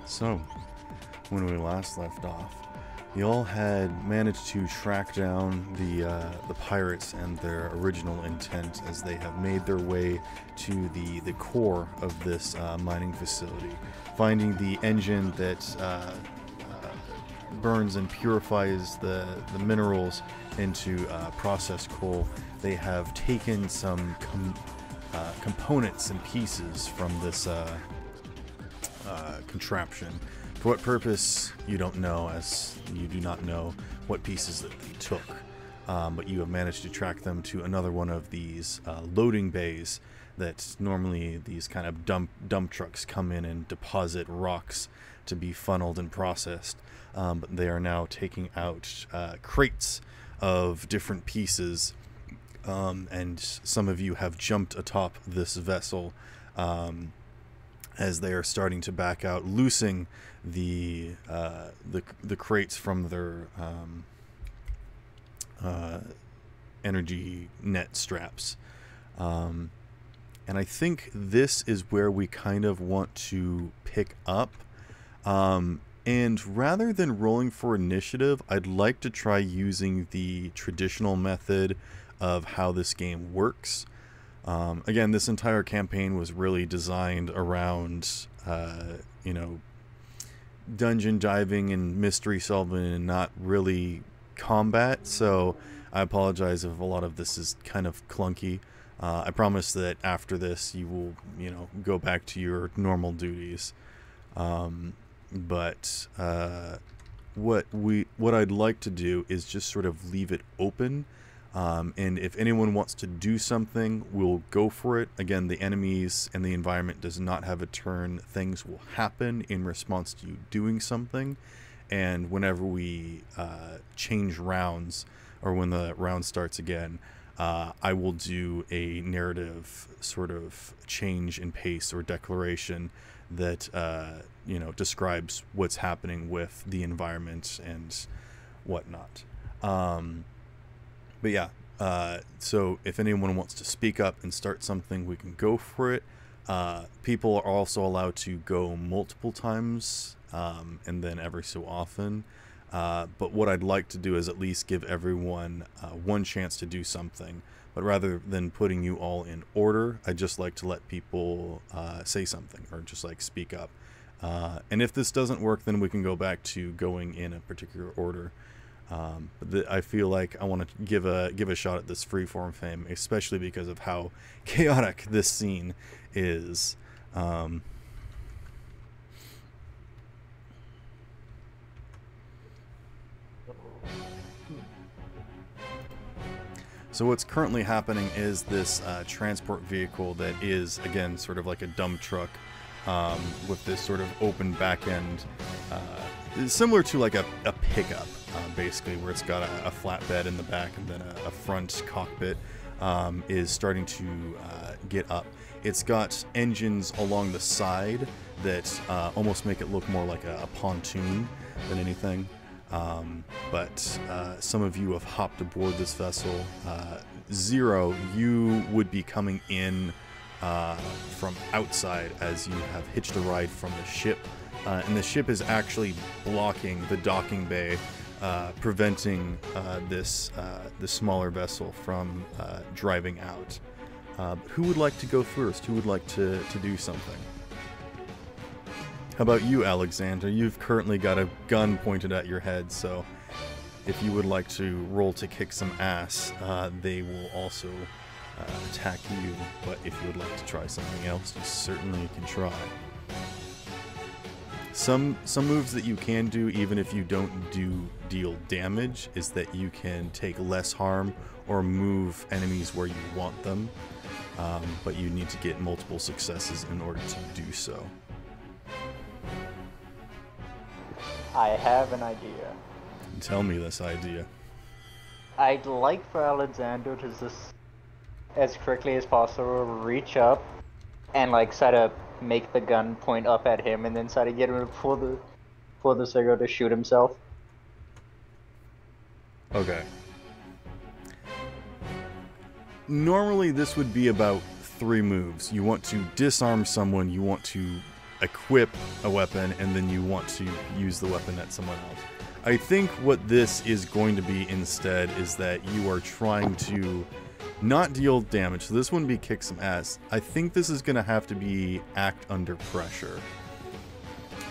So, when we last left off, y'all had managed to track down the pirates and their original intent as they have made their way to the core of this mining facility, finding the engine that burns and purifies the minerals into processed coal. They have taken some components and pieces from this contraption. For what purpose, you don't know, as you do not know what pieces that they took. But you have managed to track them to another one of these loading bays that normally these kind of dump trucks come in and deposit rocks to be funneled and processed. But they are now taking out crates of different pieces, and some of you have jumped atop this vessel as they are starting to back out, loosing the crates from their energy net straps. And I think this is where we kind of want to pick up. And rather than rolling for initiative, I'd like to try using the traditional method of how this game works. Again, this entire campaign was really designed around, dungeon diving and mystery solving and not really combat. So I apologize if a lot of this is kind of clunky. I promise that after this you will, go back to your normal duties. But what I'd like to do is just sort of leave it open. And if anyone wants to do something, we'll go for it. Again, the enemies and the environment does not have a turn. Things will happen in response to you doing something. And whenever we change rounds, or when the round starts again, I will do a narrative sort of change in pace or declaration that, describes what's happening with the environment and whatnot. But yeah, so if anyone wants to speak up and start something, we can go for it. People are also allowed to go multiple times, and then every so often. But what I'd like to do is at least give everyone one chance to do something. But rather than putting you all in order, I'd just like to let people say something or just like speak up. And if this doesn't work, then we can go back to going in a particular order. But I feel like I want to give a shot at this freeform fame, especially because of how chaotic this scene is. So what's currently happening is this transport vehicle that is, again, sort of like a dump truck with this sort of open back end. Similar to like a pickup, basically, where it's got a flatbed in the back and then a front cockpit, is starting to get up. It's got engines along the side that almost make it look more like a pontoon than anything. But some of you have hopped aboard this vessel. Zero, you would be coming in from outside as you have hitched a ride from the ship. And the ship is actually blocking the docking bay, preventing this smaller vessel from driving out. Who would like to go first? Who would like to do something? How about you, Alexander? You've currently got a gun pointed at your head, so if you would like to roll to kick some ass, they will also attack you. But if you would like to try something else, you certainly can try. Some moves that you can do, even if you don't deal damage, is that you can take less harm or move enemies where you want them, but you need to get multiple successes in order to do so. I have an idea. Tell me this idea. I'd like for Alexander to just, as quickly as possible, reach up and like try to make the gun point up at him, and then try to get him to pull the trigger to shoot himself. Okay. Normally this would be about 3 moves. You want to disarm someone, you want to equip a weapon and then you want to use the weapon at someone else. I think what this is going to be instead is that you are trying to not deal damage. So this wouldn't be kick some ass. I think this is going to have to be act under pressure.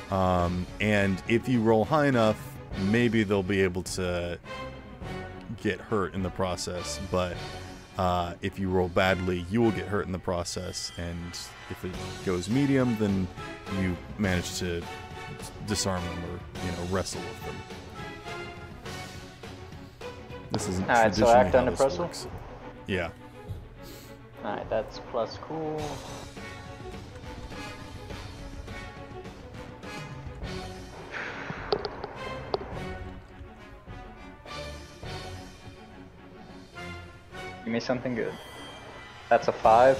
And if you roll high enough, maybe they'll be able to get hurt in the process. But if you roll badly, you will get hurt in the process. And if it goes medium, then you manage to disarm them or, you know, wrestle with them. This isn't Alright, so act under pressure? Works. Yeah. Alright, that's plus cool. Give me something good. That's a 5.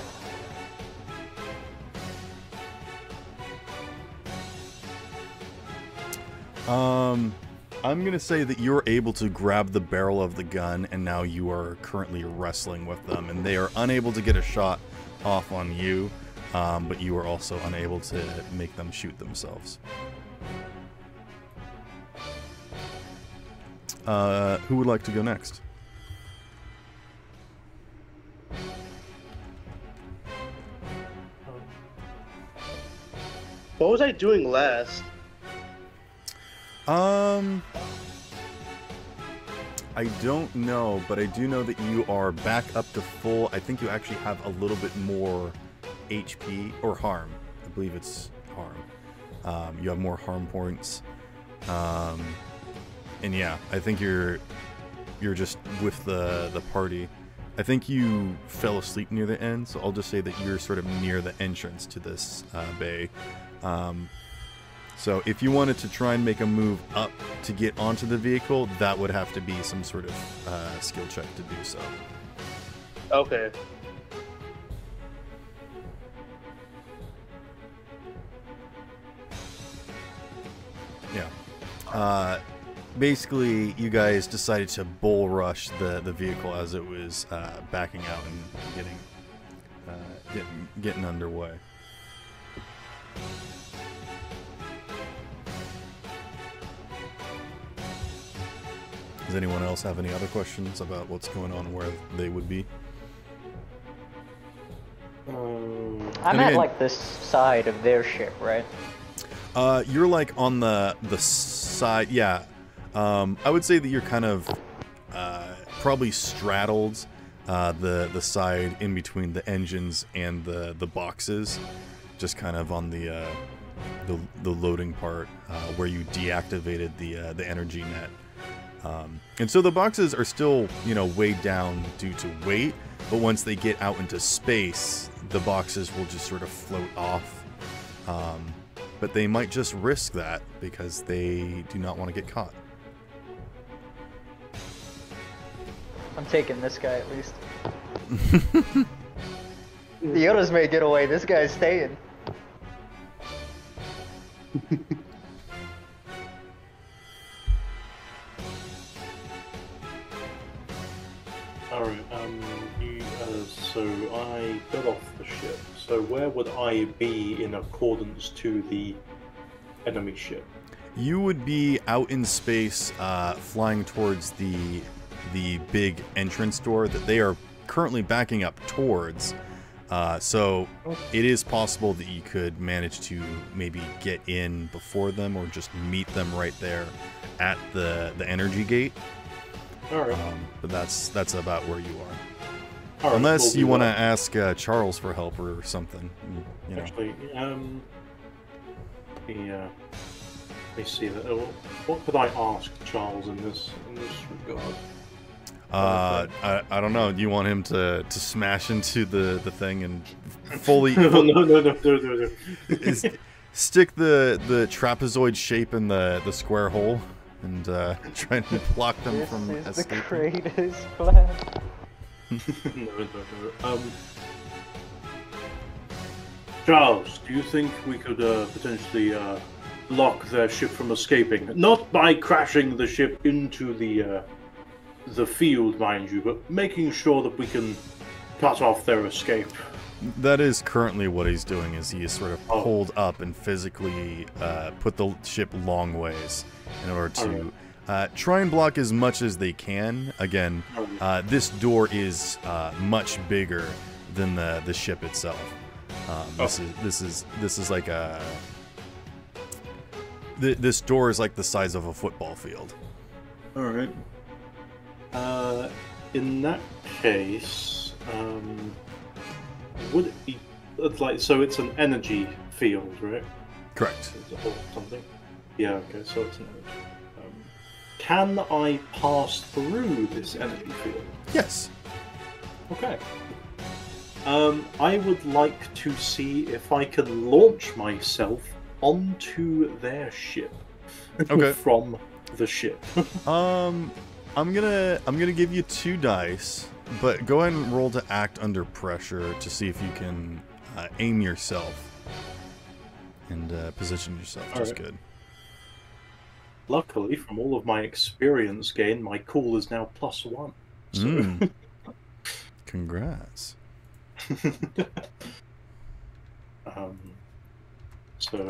I'm gonna say that you're able to grab the barrel of the gun, and now you are currently wrestling with them, and they are unable to get a shot off on you, but you are also unable to make them shoot themselves. Who would like to go next? What was I doing last? I don't know, but I do know that you are back up to full. I think you actually have a little bit more HP, or harm. I believe it's harm. You have more harm points. And yeah, I think you're just with the party. I think you fell asleep near the end, so I'll just say that you're sort of near the entrance to this bay. So if you wanted to try and make a move up to get onto the vehicle, that would have to be some sort of skill check to do so. Okay. Yeah. Basically, you guys decided to bull rush the vehicle as it was backing out and getting underway. Does anyone else have any other questions about what's going on and where they would be? I'm at like this side of their ship, right? You're like on the side, yeah. I would say that you're kind of probably straddled the side in between the engines and the boxes, just kind of on the loading part where you deactivated the energy net. And so the boxes are still, you know, weighed down due to weight, but once they get out into space, the boxes will just sort of float off. But they might just risk that because they do not want to get caught. I'm taking this guy at least. The others may get away, this guy's staying. Alright, so I got off the ship. So where would I be in accordance to the enemy ship? You would be out in space, flying towards the big entrance door that they are currently backing up towards. So it is possible that you could manage to maybe get in before them or just meet them right there at the energy gate. All right. But that's about where you are. All right, unless we'll you want to ask Charles for help or something. You know. Actually, let me see that. What could I ask Charles in this regard? I don't know. Do you want him to smash into the thing and fully No. stick the trapezoid shape in the square hole and try and block them from This is escaping? the greatest plan. No. Charles, do you think we could potentially block their ship from escaping? Not by crashing the ship into the field, mind you, but making sure that we can cut off their escape. That is currently what he's doing. Is he is sort of pulled up and physically put the ship long ways in order to try and block as much as they can. Again, this door is much bigger than the ship itself. This is like a. This door is like the size of a football field. All right. In that case, would it be like so? It's an energy field, right? Correct. Or something. Yeah. Okay. So it's an energy. Can I pass through this energy field? Yes. Okay. I would like to see if I can launch myself onto their ship. Okay. From the ship. I'm gonna give you 2 dice, but go ahead and roll to act under pressure to see if you can aim yourself and position yourself just good. Luckily, from all of my experience gained, my cool is now +1. So. Congrats. So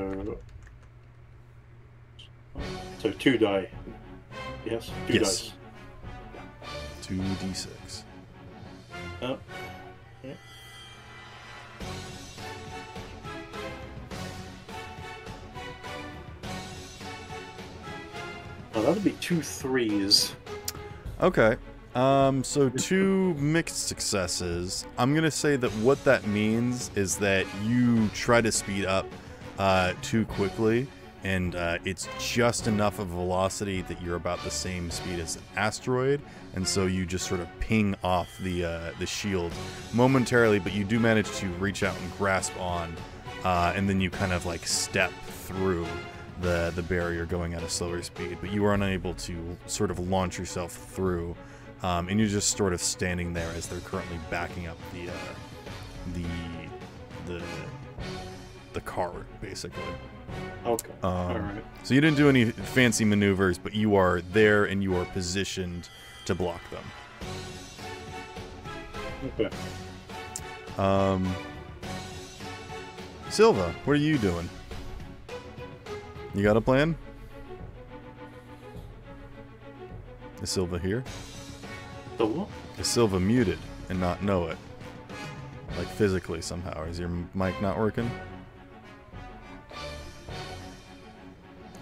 2 die. Yes? 2 Yes. dice. 2d6. Yeah. Oh, that would be 2 3s. Okay. So 2 mixed successes. I'm gonna say that what that means is that you try to speed up too quickly, and it's just enough of velocity that you're about the same speed as an asteroid, and so you just sort of ping off the shield momentarily, but you do manage to reach out and grasp on, and then you kind of like step through the barrier going at a slower speed, but you are unable to sort of launch yourself through. And you're just sort of standing there as they're currently backing up the car, basically. Okay. All right. So you didn't do any fancy maneuvers, but you are there and you are positioned to block them. Okay. Silva, what are you doing? You got a plan? Is Silva here? The what? Is Silva muted and not know it? Like physically somehow. Is your mic not working?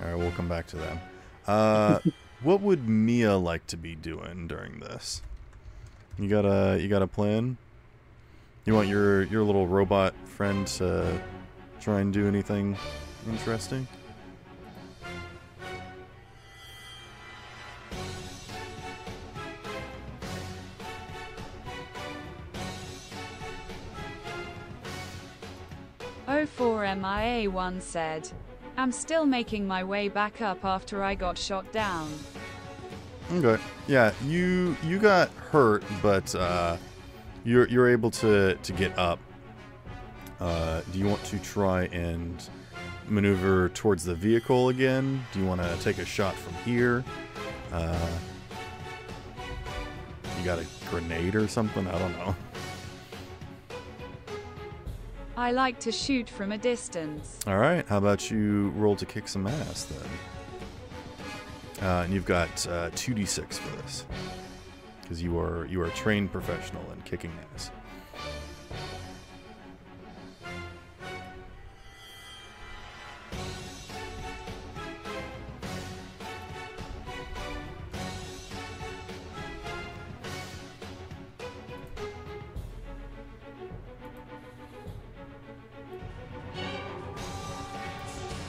Alright, we'll come back to that. What would Mia like to be doing during this? You got a plan? You want your little robot friend to try and do anything interesting? MIA once said, "I'm still making my way back up after I got shot down." Okay. Yeah, you got hurt, but you're able to get up. Do you want to try and maneuver towards the vehicle again? Do you want to take a shot from here? You got a grenade or something? I don't know. I like to shoot from a distance. All right. How about you roll to kick some ass then? And you've got 2d6 for this, because you are a trained professional in kicking ass.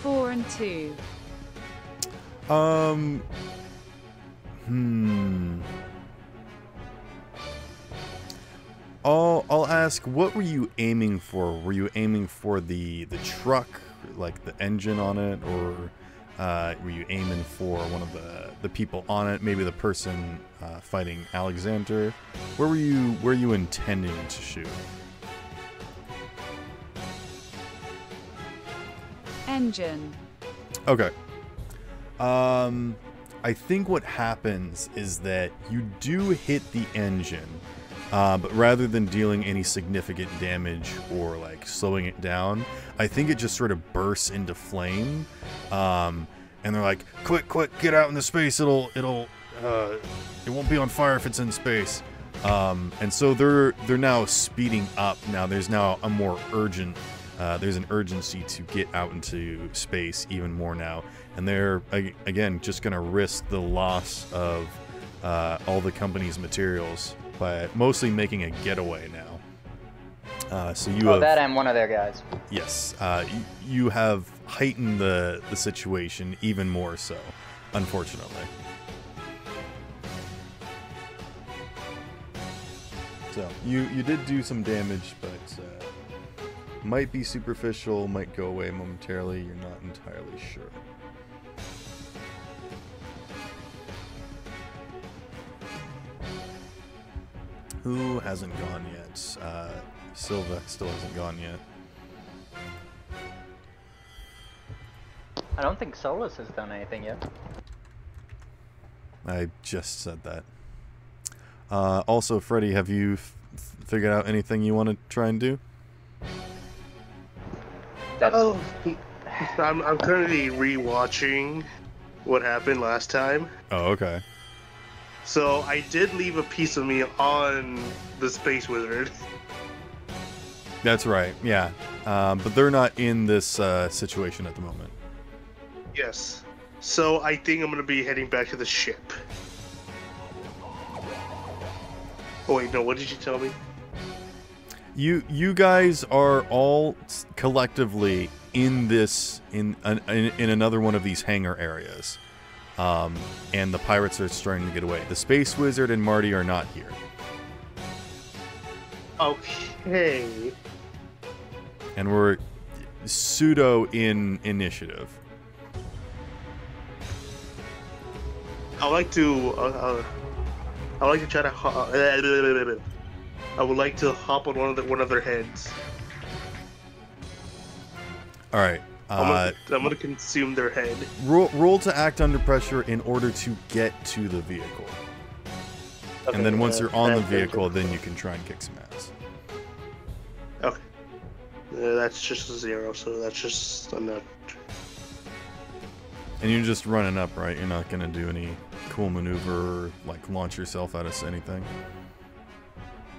Four and 2. I'll ask, what were you aiming for? Were you aiming for the truck, like the engine on it, or were you aiming for one of the people on it? Maybe the person fighting Alexander? Where were you intending to shoot? Engine. Okay. I think what happens is that you do hit the engine, But rather than dealing any significant damage or like slowing it down, I think it just sort of bursts into flame. And they're like, quick, get out into space. It won't be on fire if it's in space. And so they're now speeding up. Now there's now a more urgent, there's an urgency to get out into space even more now. And they're, again, just going to risk the loss of all the company's materials by mostly making a getaway now. So you have... that and one of their guys. Yes. You have heightened the situation even more so, unfortunately. So, you did do some damage, but might be superficial, might go away momentarily, you're not entirely sure. Who hasn't gone yet? Silva still hasn't gone yet. I don't think Solus has done anything yet. I just said that. Also, Freddy, have you figured out anything you want to try and do? Oh, I'm currently rewatching what happened last time. Oh, okay. So I did leave a piece of me on the Space Wizard. That's right, yeah. But they're not in this situation at the moment. Yes. So I think I'm going to be heading back to the ship. Oh wait, no, what did you tell me? You guys are all collectively in this in another one of these hangar areas. And the pirates are starting to get away. The Space Wizard and Marty are not here. Okay. And we're pseudo in initiative. I would like to try to. I would like to hop on one of their heads. All right. I'm gonna consume their head. Roll to act under pressure in order to get to the vehicle. Okay, and then once you're on the vehicle, okay. then you can try and kick some ass. Okay. That's just a 0, so that's just I'm not. And you're just running up, right? You're not gonna do any cool maneuver or like launch yourself out of anything.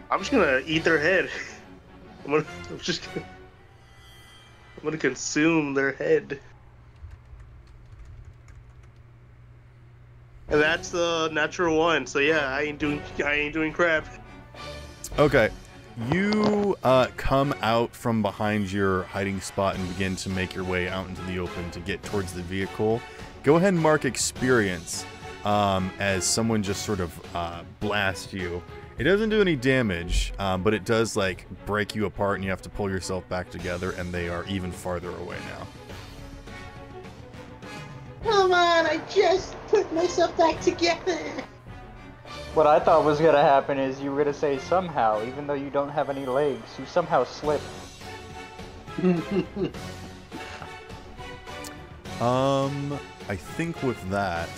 I'm just gonna eat their head. I'm gonna consume their head. And that's the natural 1. So yeah, I ain't doing crap. Okay. You come out from behind your hiding spot and begin to make your way out into the open to get towards the vehicle. Go ahead and mark experience as someone just sort of blasts you. It doesn't do any damage, but it does like break you apart and you have to pull yourself back together, and they are even farther away now. Come on, I just put myself back together. What I thought was gonna happen is you were gonna say somehow, even though you don't have any legs, you somehow slip. I think with that,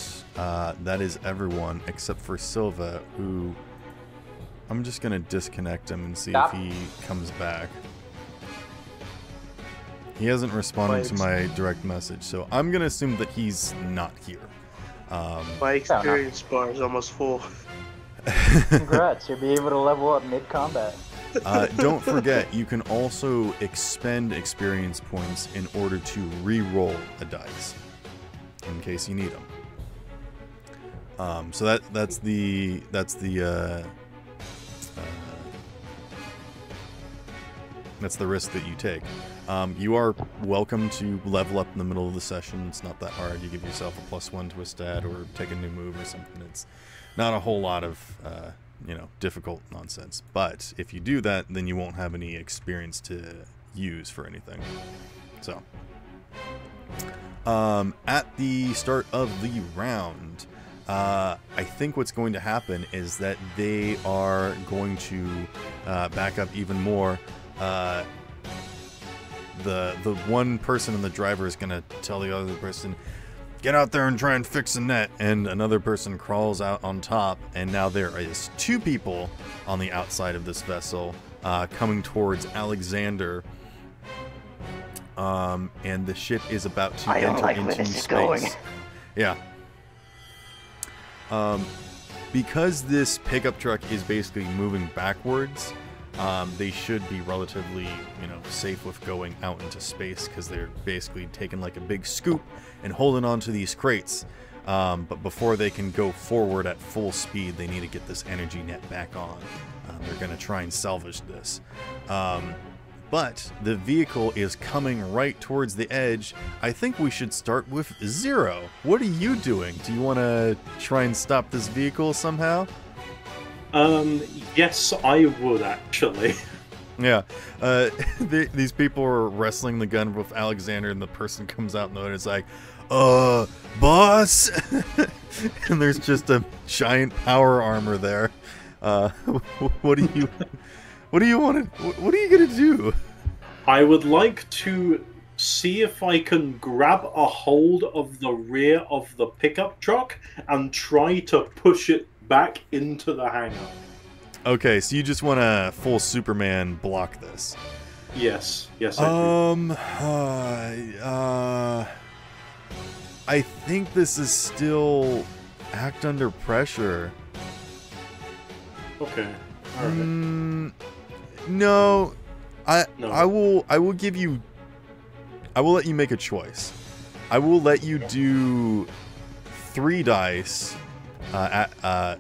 that is everyone except for Silva, who I'm just gonna disconnect him and see if he comes back. He hasn't responded to my direct message, so I'm gonna assume that he's not here. My experience bar is almost full. Congrats, you'll be able to level up mid-combat. Don't forget, you can also expend experience points in order to re-roll a dice, in case you need them. So that's the risk that you take. You are welcome to level up in the middle of the session. It's not that hard. You give yourself a +1 to a stat or take a new move or something. It's not a whole lot of difficult nonsense. But if you do that, then you won't have any experience to use for anything. So at the start of the round, I think what's going to happen is that they are going to back up even more. The one person in the driver is going to tell the other person, get out there and try and fix the net. And another person crawls out on top, and now there is 2 people on the outside of this vessel coming towards Alexander. And the ship is about to enter into space. Yeah. Because this pickup truck is basically moving backwards, they should be relatively, safe with going out into space because they're basically taking like a big scoop and holding onto these crates. But before they can go forward at full speed, they need to get this energy net back on. They're going to try and salvage this. But the vehicle is coming right towards the edge. I think we should start with Zero. What are you doing? Do you want to try and stop this vehicle somehow? Yes, I would actually. Yeah. These people are wrestling the gun with Alexander, and the person comes out and it's like, boss! And there's just a giant power armor there. What do you want to... What are you going to do? I would like to see if I can grab a hold of the rear of the pickup truck and try to push it back into the hangar. Okay, so you just want to full Superman block this? Yes, I do. I think this is still act under pressure. Okay. All right. No, No. I will give you. I will let you make a choice. I will let you do 3 dice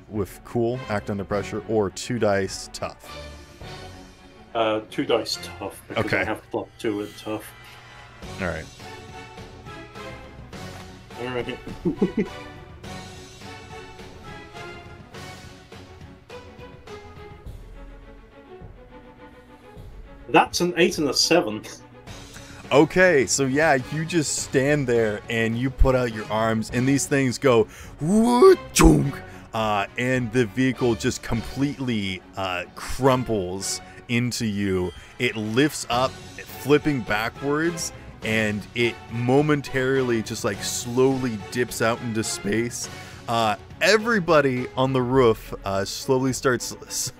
with cool, act under pressure, or 2 dice tough. 2 dice tough because Okay. I have +2 in tough. All right. All right. That's an 8 and a 7. Okay, so yeah, you just stand there and you put out your arms, and these things go woo-chunk, and the vehicle just completely crumples into you. It lifts up, flipping backwards, and it momentarily just like slowly dips out into space. Everybody on the roof slowly starts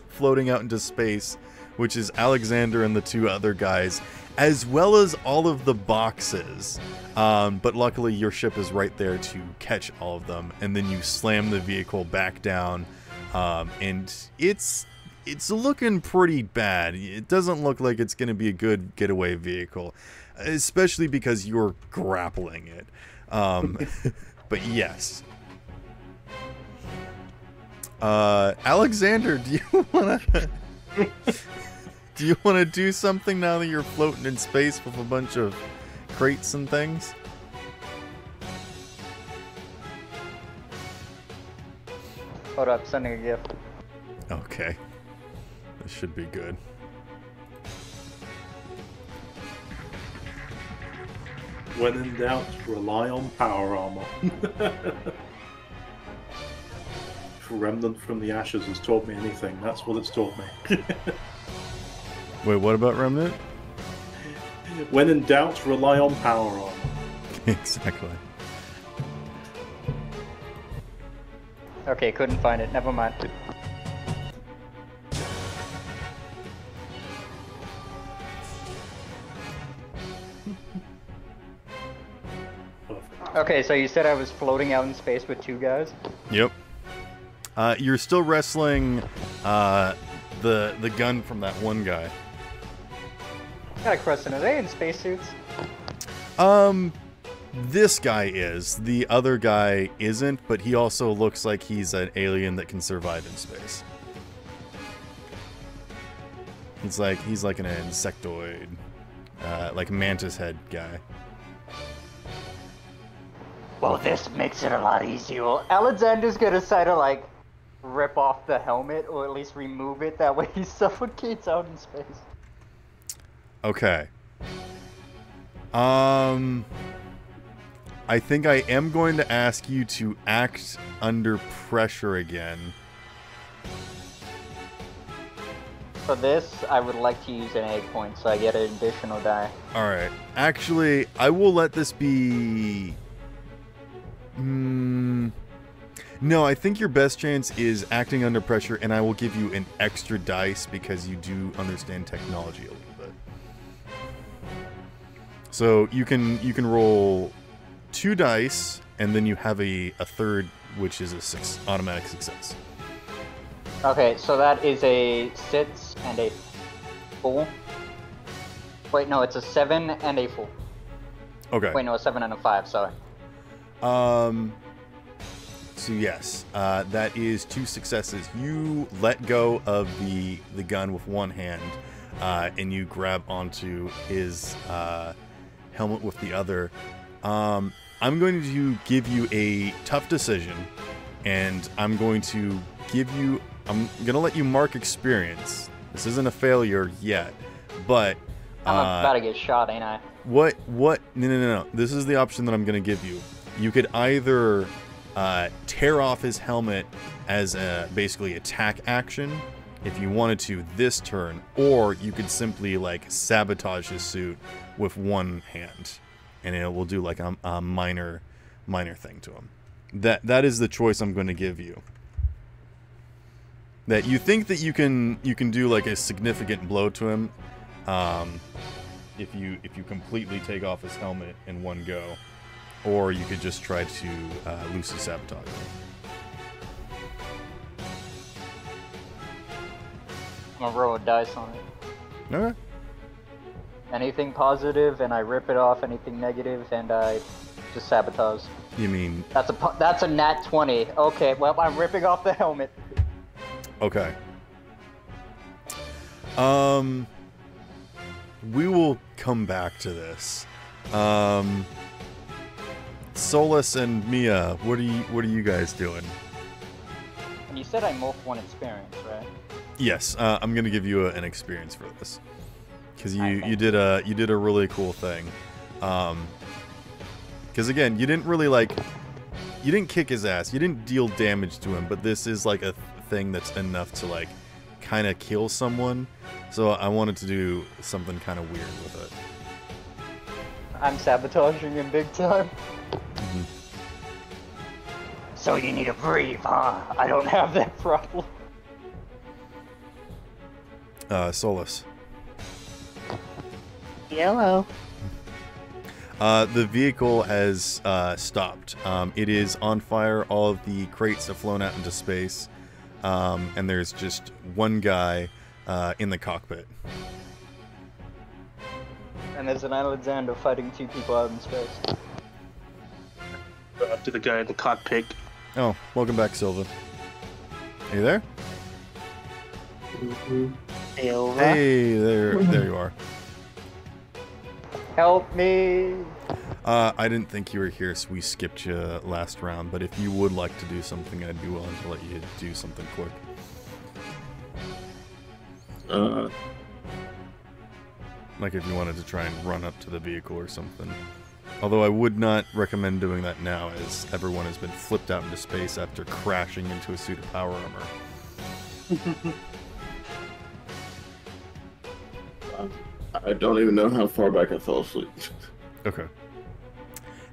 floating out into space, which is Alexander and the 2 other guys, as well as all of the boxes. But luckily your ship is right there to catch all of them, and then you slam the vehicle back down, and it's looking pretty bad. It doesn't look like it's going to be a good getaway vehicle, especially because you're grappling it. But yes. Alexander, do you want to... Do you want to do something now that you're floating in space with a bunch of crates and things? Hold up, sending a gift. Okay. This should be good. When in doubt, rely on power armor. If Remnant from the Ashes has taught me anything, that's what it's taught me. Wait, what about Remnant? When in doubt, rely on power armor. Exactly. Okay, couldn't find it. Never mind. Okay, so you said I was floating out in space with 2 guys? Yep. You're still wrestling the gun from that one guy. Got a question, are they in spacesuits? This guy is. The other guy isn't, but he also looks like he's an alien that can survive in space. He's like an insectoid, like a mantis head guy. Well, this makes it a lot easier. Alexander's gonna try to, like, rip off the helmet, or at least remove it, that way he suffocates out in space. Okay. I think I am going to ask you to act under pressure again. For this, I would like to use an egg point, so I get an additional die. Alright. Actually, I will let this be No, I think your best chance is acting under pressure, and I will give you an extra dice because you do understand technology a little bit. So you can roll 2 dice, and then you have a third, which is a automatic success. Okay, so that is a 6 and a 4. Wait, no, it's a 7 and a 4. Okay. Wait, no, a 7 and a 5, sorry. So yes, that is 2 successes. You let go of the gun with one hand, and you grab onto his helmet with the other. I'm going to give you a tough decision, and I'm going to let you mark experience. This isn't a failure yet, but I'm about to get shot, ain't I? What? No. This is the option that I'm going to give you. You could either tear off his helmet as a basically attack action if you wanted to this turn, or you could simply like sabotage his suit with one hand, and it will do like a minor thing to him. That is the choice I'm going to give you. That you think that you can do like a significant blow to him, if you completely take off his helmet in one go. Or you could just try to loosely sabotage him. I'm gonna roll a dice on it. Okay. Anything positive, and I rip it off. Anything negative, and I just sabotage. You mean... That's a nat 20. Okay, well, I'm ripping off the helmet. Okay. We will come back to this. Solus and Mia, what are you guys doing? And you said I morph 1 experience, right? Yes, I'm gonna give you an experience for this, because you did a really cool thing. Because again, you didn't kick his ass, you didn't deal damage to him, but this is like a thing that's enough to like kind of kill someone. So I wanted to do something kind of weird with it. I'm sabotaging him big time. Mm-hmm. So you need to breathe, huh? I don't have that problem. Solus. Yellow. The vehicle has stopped. It is on fire. All of the crates have flown out into space. And there's just one guy in the cockpit. And there's an Alexander fighting 2 people out in space. To the guy in the cockpit. Oh, welcome back, Silva. Are you there? Mm-hmm. Hey, there you are. Help me! I didn't think you were here, so we skipped you last round. But if you would like to do something, I'd be willing to let you do something quick. Like if you wanted to try and run up to the vehicle or something. Although I would not recommend doing that now, as everyone has been flipped out into space after crashing into a suit of power armor. I don't even know how far back I fell asleep. Okay.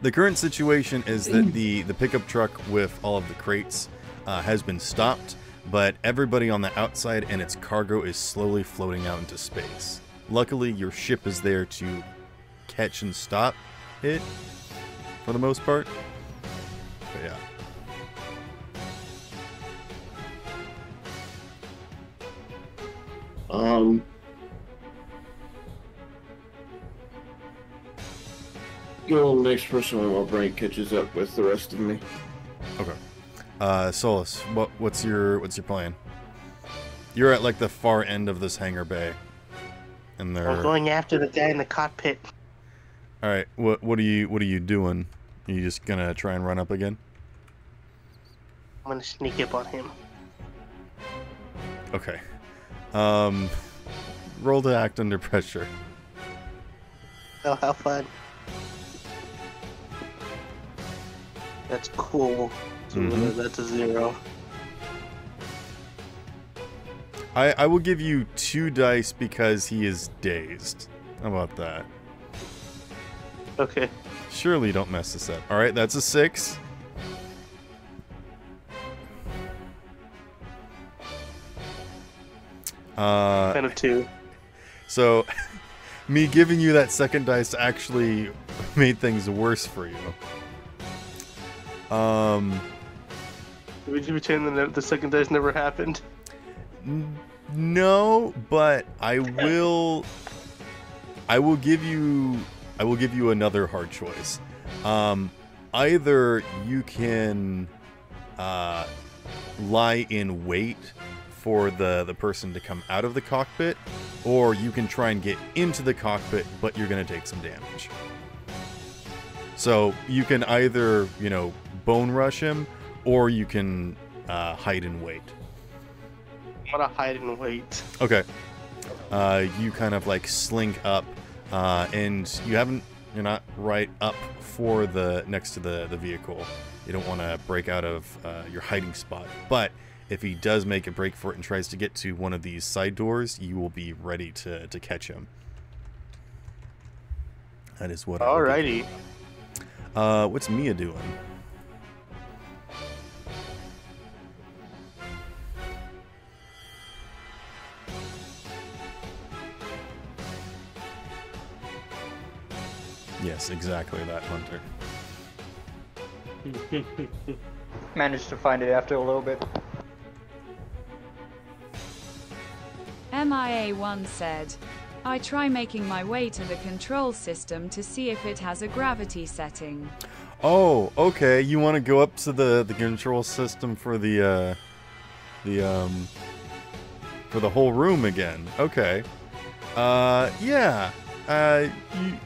The current situation is that the pickup truck with all of the crates has been stopped, but everybody on the outside and its cargo is slowly floating out into space. Luckily, your ship is there to catch and stop it, for the most part. But yeah. Go to the next person when my brain catches up with the rest of me. Okay. Solus, what's your plan? You're at like the far end of this hangar bay. And they're... I'm going after the guy in the cockpit. All right. What are you doing? Are you just gonna try and run up again? I'm gonna sneak up on him. Okay. Roll to act under pressure. Oh, how fun. That's cool. So that's a 0. I will give you 2 dice because he is dazed. How about that? Okay. Surely don't mess this up. Alright, that's a 6. Kind of 2. So, me giving you that second dice actually made things worse for you. Would you pretend that the second dice never happened? No, but I will give you another hard choice. Either you can lie in wait for the person to come out of the cockpit, or you can try and get into the cockpit, but you're going to take some damage. So you can either, bone rush him, or you can hide and wait. I'm gonna hide and wait. Okay. You kind of like slink up, and you're not right up for next to the vehicle. You don't want to break out of your hiding spot. But if he does make a break for it and tries to get to one of these side doors, you will be ready to catch him. That is what. Alrighty. What's Mia doing? Yes, exactly that, Hunter. Managed to find it after a little bit. MIA1 said, I try making my way to the control system to see if it has a gravity setting. Oh, okay. You want to go up to the control system for the whole room again. Okay. Yeah.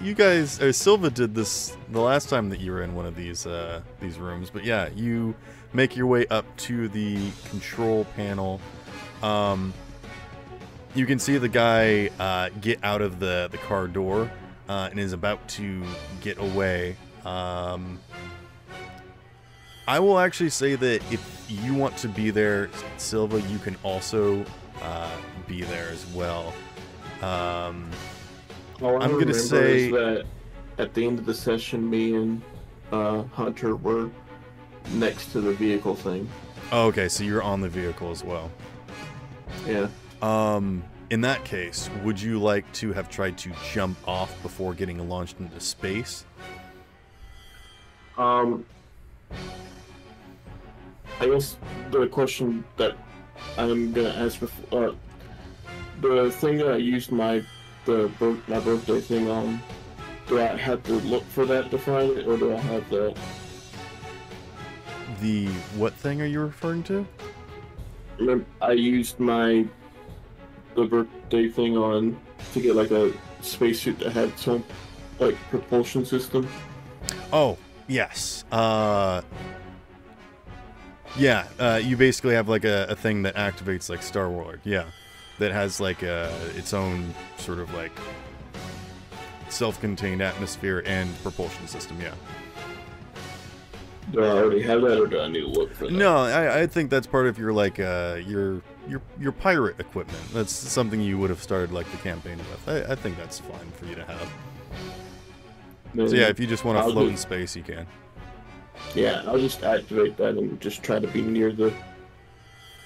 You guys, Silva did this the last time that you were in one of these rooms, but yeah, you make your way up to the control panel. You can see the guy get out of the car door and is about to get away. I will actually say that if you want to be there, Silva, you can also be there as well. All I I'm gonna remember say is that at the end of the session, me and Hunter were next to the vehicle thing. Oh, okay, so you're on the vehicle as well. Yeah. In that case, would you like to have tried to jump off before getting launched into space? I guess the question that I'm gonna ask before, the thing that I used my birthday thing on, do I have to look for that to find it, or do I have that? The what thing are you referring to? Remember, I used the birthday thing on to get like a spacesuit that had some like propulsion system. Oh, yes. Yeah, you basically have like a thing that activates like Star Wars. Yeah. That has like its own sort of like self-contained atmosphere and propulsion system. Yeah. Do I already have that, or do I need to look for that? No, I think that's part of your like your pirate equipment. That's something you would have started like the campaign with. I think that's fine for you to have. Then So yeah, if you just want to I'll float do- in space, you can. Yeah, I'll just activate that and just try to be near the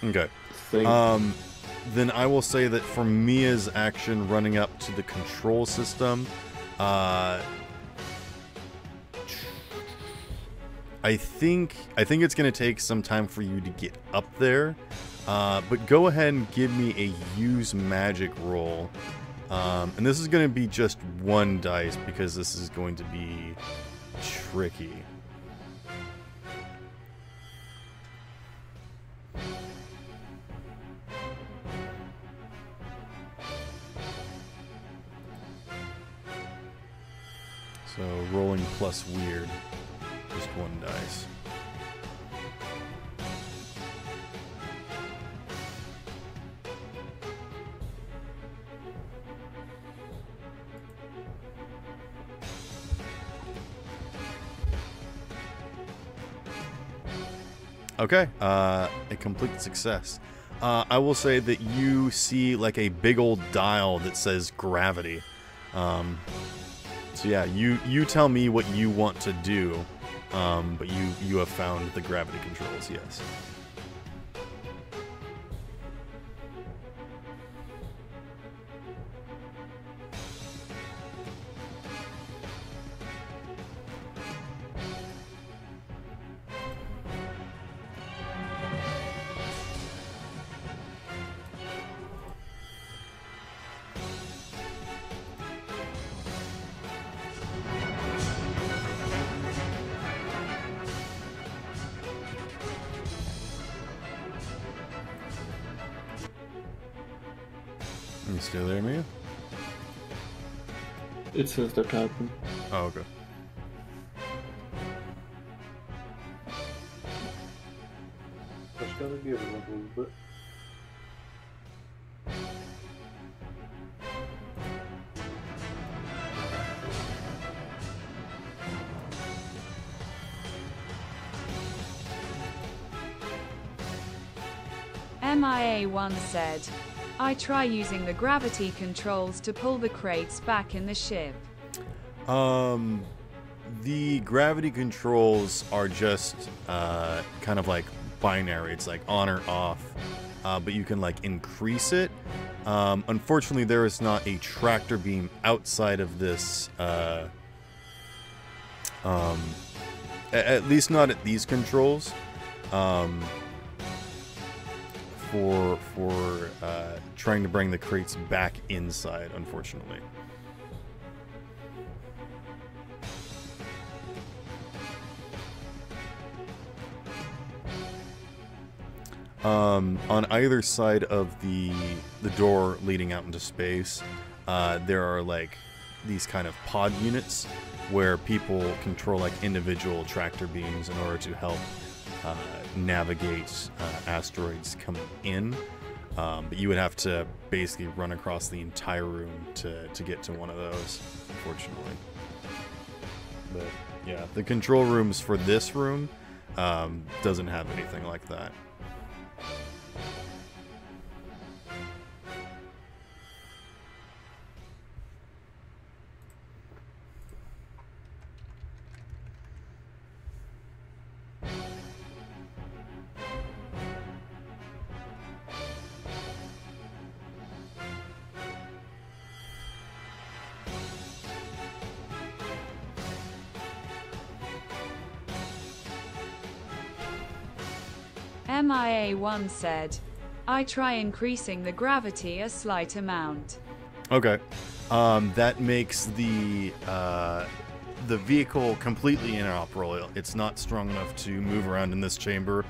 Okay. thing. Then I will say that for Mia's action running up to the control system, I think it's going to take some time for you to get up there. But go ahead and give me a use magic roll. And this is going to be just one dice because this is going to be tricky. So rolling plus weird, just one dice. Okay, a complete success. I will say that you see like a big old dial that says gravity. So yeah, you tell me what you want to do, but you have found the gravity controls, yes. You still there, Mia? It says they're typing. Oh, okay. Just gotta give it a little bit. MIA1 said, I try using the gravity controls to pull the crates back in the ship. The gravity controls are just kind of like binary. It's like on or off, but you can like increase it. Unfortunately, there is not a tractor beam outside of this. At least not at these controls. For trying to bring the crates back inside, unfortunately. On either side of the door leading out into space, there are like these kind of pod units where people control like individual tractor beams in order to help navigate asteroids coming in. But you would have to basically run across the entire room to get to one of those, unfortunately. But yeah, the control rooms for this room doesn't have anything like that. MIA1 said, I try increasing the gravity a slight amount. Okay. That makes the vehicle completely inoperable. It's not strong enough to move around in this chamber.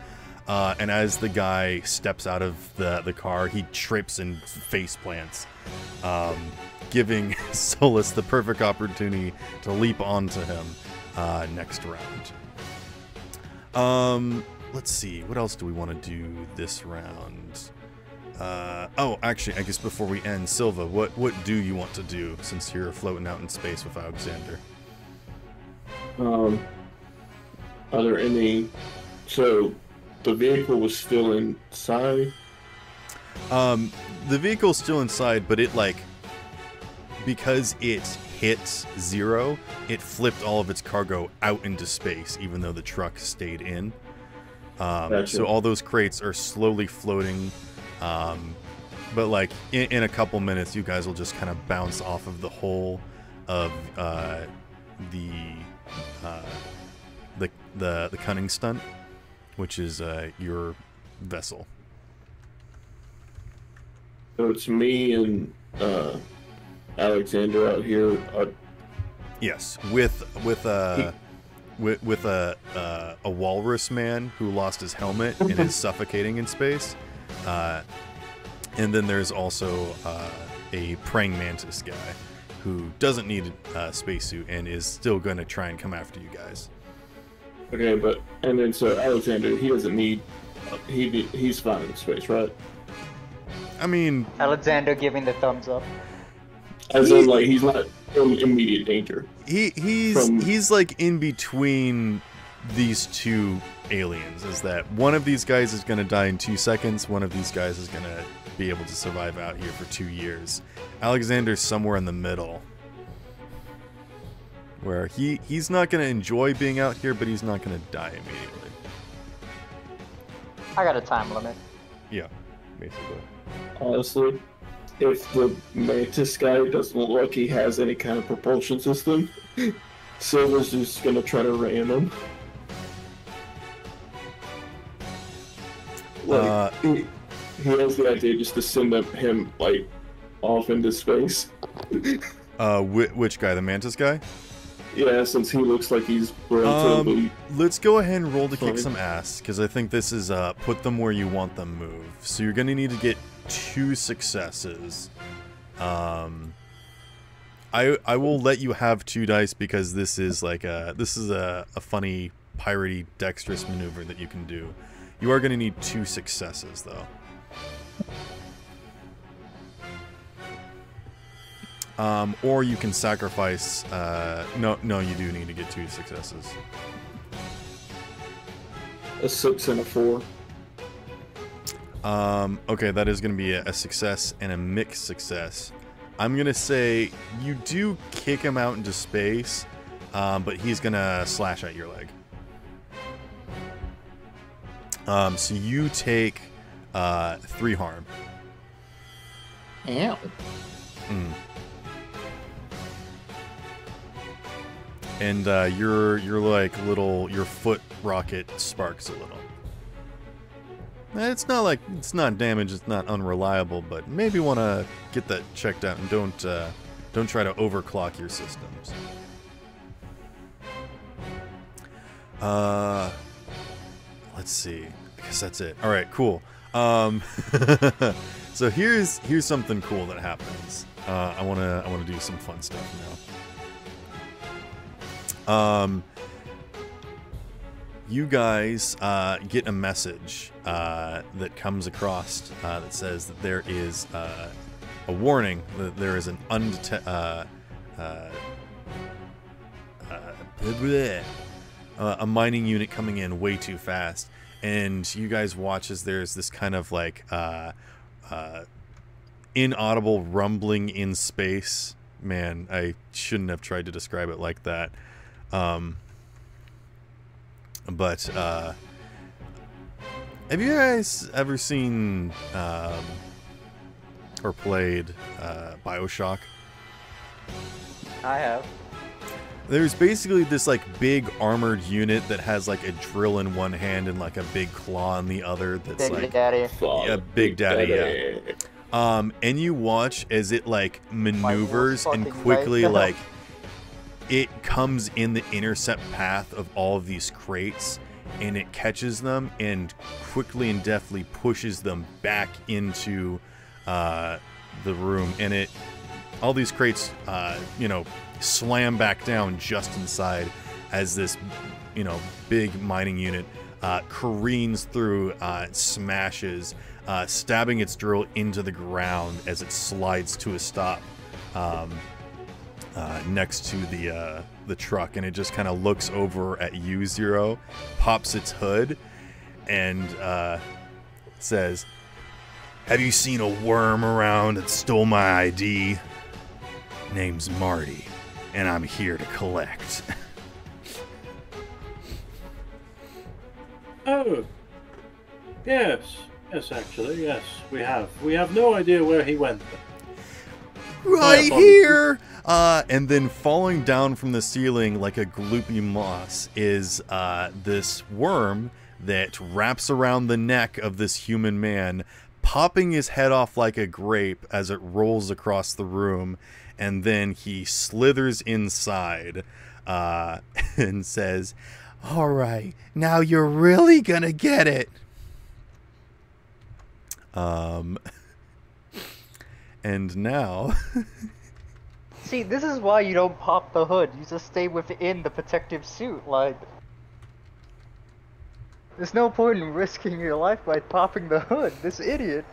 And as the guy steps out of the car, he trips and face plants, giving Solus the perfect opportunity to leap onto him next round. Let's see, what else do we want to do this round? Oh, actually, I guess before we end, Silva, what do you want to do since you're floating out in space with Alexander? Are there any... So, the vehicle was still inside? The vehicle's still inside, but it, like... Because it hit 0, it flipped all of its cargo out into space, even though the truck stayed in. So all those crates are slowly floating, but like in a couple minutes, you guys will just kind of bounce off of the hull of the cunning stunt, which is your vessel. So it's me and Alexander out here. Yes, with a walrus man who lost his helmet and is suffocating in space, and then there's also a praying mantis guy who doesn't need a spacesuit and is still going to try and come after you guys. Okay, but and then so Alexander, he doesn't need. He's fine in space, right? I mean, Alexander giving the thumbs up. As in, like, he's not in immediate danger. He's like in between these two aliens. Is that one of these guys is going to die in 2 seconds, one of these guys is going to be able to survive out here for 2 years. Alexander's somewhere in the middle, where he's not going to enjoy being out here, but he's not going to die immediately. I got a time limit. Yeah, basically. Honestly, if the mantis guy doesn't look like he has any kind of propulsion system, Silver's just gonna try to ram him. Like, he has the idea just to send him like off into space. Which guy? The mantis guy? Yeah, since he looks like he's relatively... Let's go ahead and roll to kick some ass, because I think this is put them where you want them move. So you're going to need to get 2 successes. I will let you have 2 dice because this is like a funny piratey dexterous maneuver that you can do. You are going to need 2 successes though. Or you can sacrifice. No, you do need to get 2 successes. A 6 and a 4. Okay, that is going to be a success and a mixed success. I'm going to say you do kick him out into space, but he's going to slash at your leg. So you take 3 harm. Ow. And your your foot rocket sparks a little. It's not damage, it's not unreliable, but maybe want to get that checked out and don't try to overclock your systems. Let's see. I guess that's it. All right, cool. So here's something cool that happens. I wanna do some fun stuff now. You guys get a message that comes across that says that there is a warning that there is an a mining unit coming in way too fast, and you guys watch as there's this kind of like inaudible rumbling in space. Man, I shouldn't have tried to describe it like that. But have you guys ever seen or played BioShock? I have. There's basically this like big armored unit that has like a drill in one hand and like a big claw in the other. That's Big like Daddy. yeah, Big Daddy. Yeah. And you watch as it like maneuvers and quickly like it comes in the intercept path of all of these crates, and it catches them and quickly and deftly pushes them back into the room, and all these crates slam back down just inside as this big mining unit careens through, smashes, stabbing its drill into the ground as it slides to a stop next to the truck, and it just kind of looks over at you, Zero, pops its hood, and says, "Have you seen a worm around that stole my ID? Name's Marty, and I'm here to collect." Oh, yes, actually, yes, we have. We have no idea where he went. Right here! And then falling down from the ceiling like a gloopy moss is this worm that wraps around the neck of this human man, popping his head off like a grape as it rolls across the room, and then he slithers inside and says, "All right, now you're really gonna get it." And now... See, this is why you don't pop the hood. You just stay within the protective suit. Like, there's no point in risking your life by popping the hood. This idiot.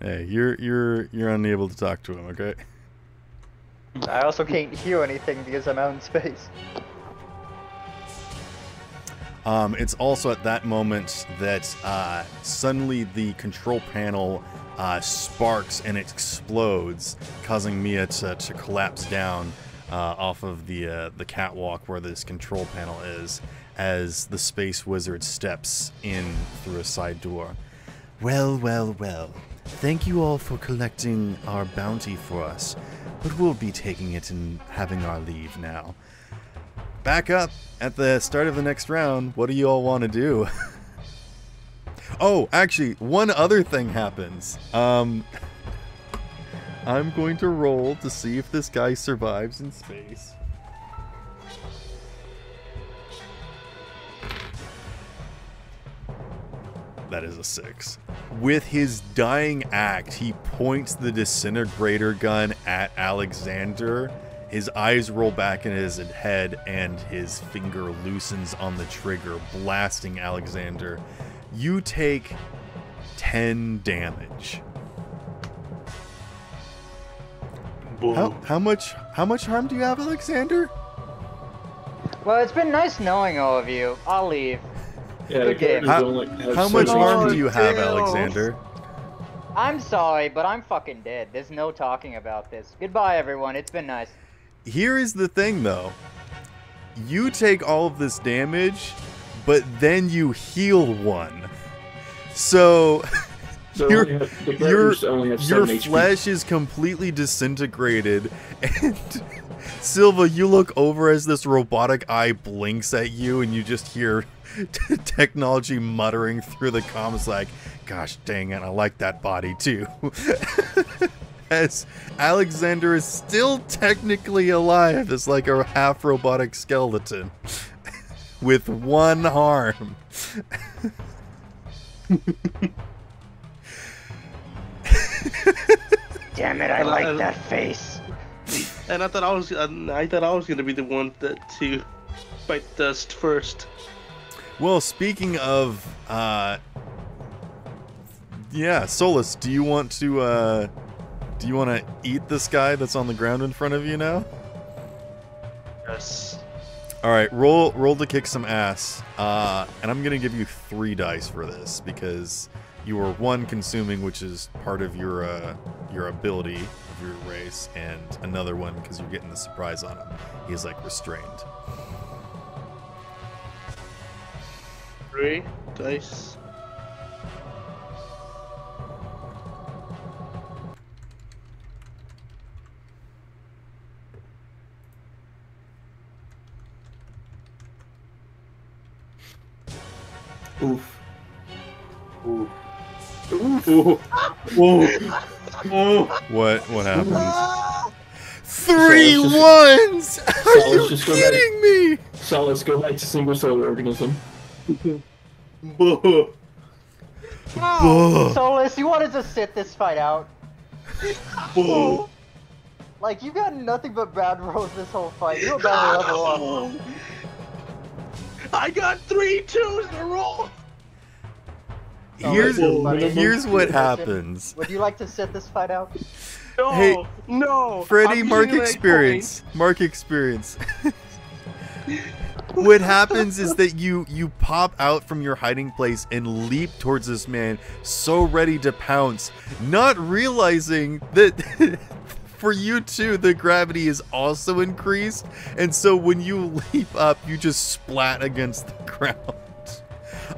Hey, you're unable to talk to him, okay? I also can't hear anything because I'm out in space. It's also at that moment that suddenly the control panel sparks and it explodes, causing Mia to collapse down off of the catwalk where this control panel is, as the space wizard steps in through a side door. Well, well, well. Thank you all for collecting our bounty for us, but we'll be taking it and having our leave now. Back up at the start of the next round. What do you all want to do? Oh, actually, one other thing happens. I'm going to roll to see if this guy survives in space. that is a 6. With his dying act, he points the disintegrator gun at Alexander. His eyes roll back in his head, and his finger loosens on the trigger, blasting Alexander. You take 10 damage. How much harm do you have, Alexander? Well, it's been nice knowing all of you. I'll leave. Yeah, Good game. How much harm do you have, Alexander? I'm sorry, but I'm fucking dead. There's no talking about this. Goodbye, everyone. It's been nice. Here is the thing, though. You take all of this damage, but then you heal 1. So your flesh is completely disintegrated, and Silva, you look over as this robotic eye blinks at you, and you just hear technology muttering through the comms like, gosh dang it, I like that body too. As Alexander is still technically alive as like a half-robotic skeleton with 1 arm. Damn it, I like that face. And I thought I was gonna be the one to bite dust first. Well, speaking of, yeah, Solus, do you want to eat this guy that's on the ground in front of you now? Yes. All right, roll to kick some ass, and I'm gonna give you 3 dice for this because you are 1 consuming, which is part of your ability of your race, and another one because you're getting the surprise on him. He's like restrained. 3 dice. Oof. Ooh. Ooh. Ooh. Ooh. What happened? 3 ones! Are you kidding me? So let's go back to single cell organism. Oh, Solus, you wanted to sit this fight out. Like, you got nothing but bad rolls this whole fight. You're about to level up. I got 3 2s in a row. Here's what happens. Would you like to sit this fight out? No, Hey, no. Freddie, I'm mark using an experience. Mark experience. What happens is that you pop out from your hiding place and leap towards this man, so ready to pounce, not realizing that for you too, the gravity is also increased, and so when you leap up, you just splat against the ground.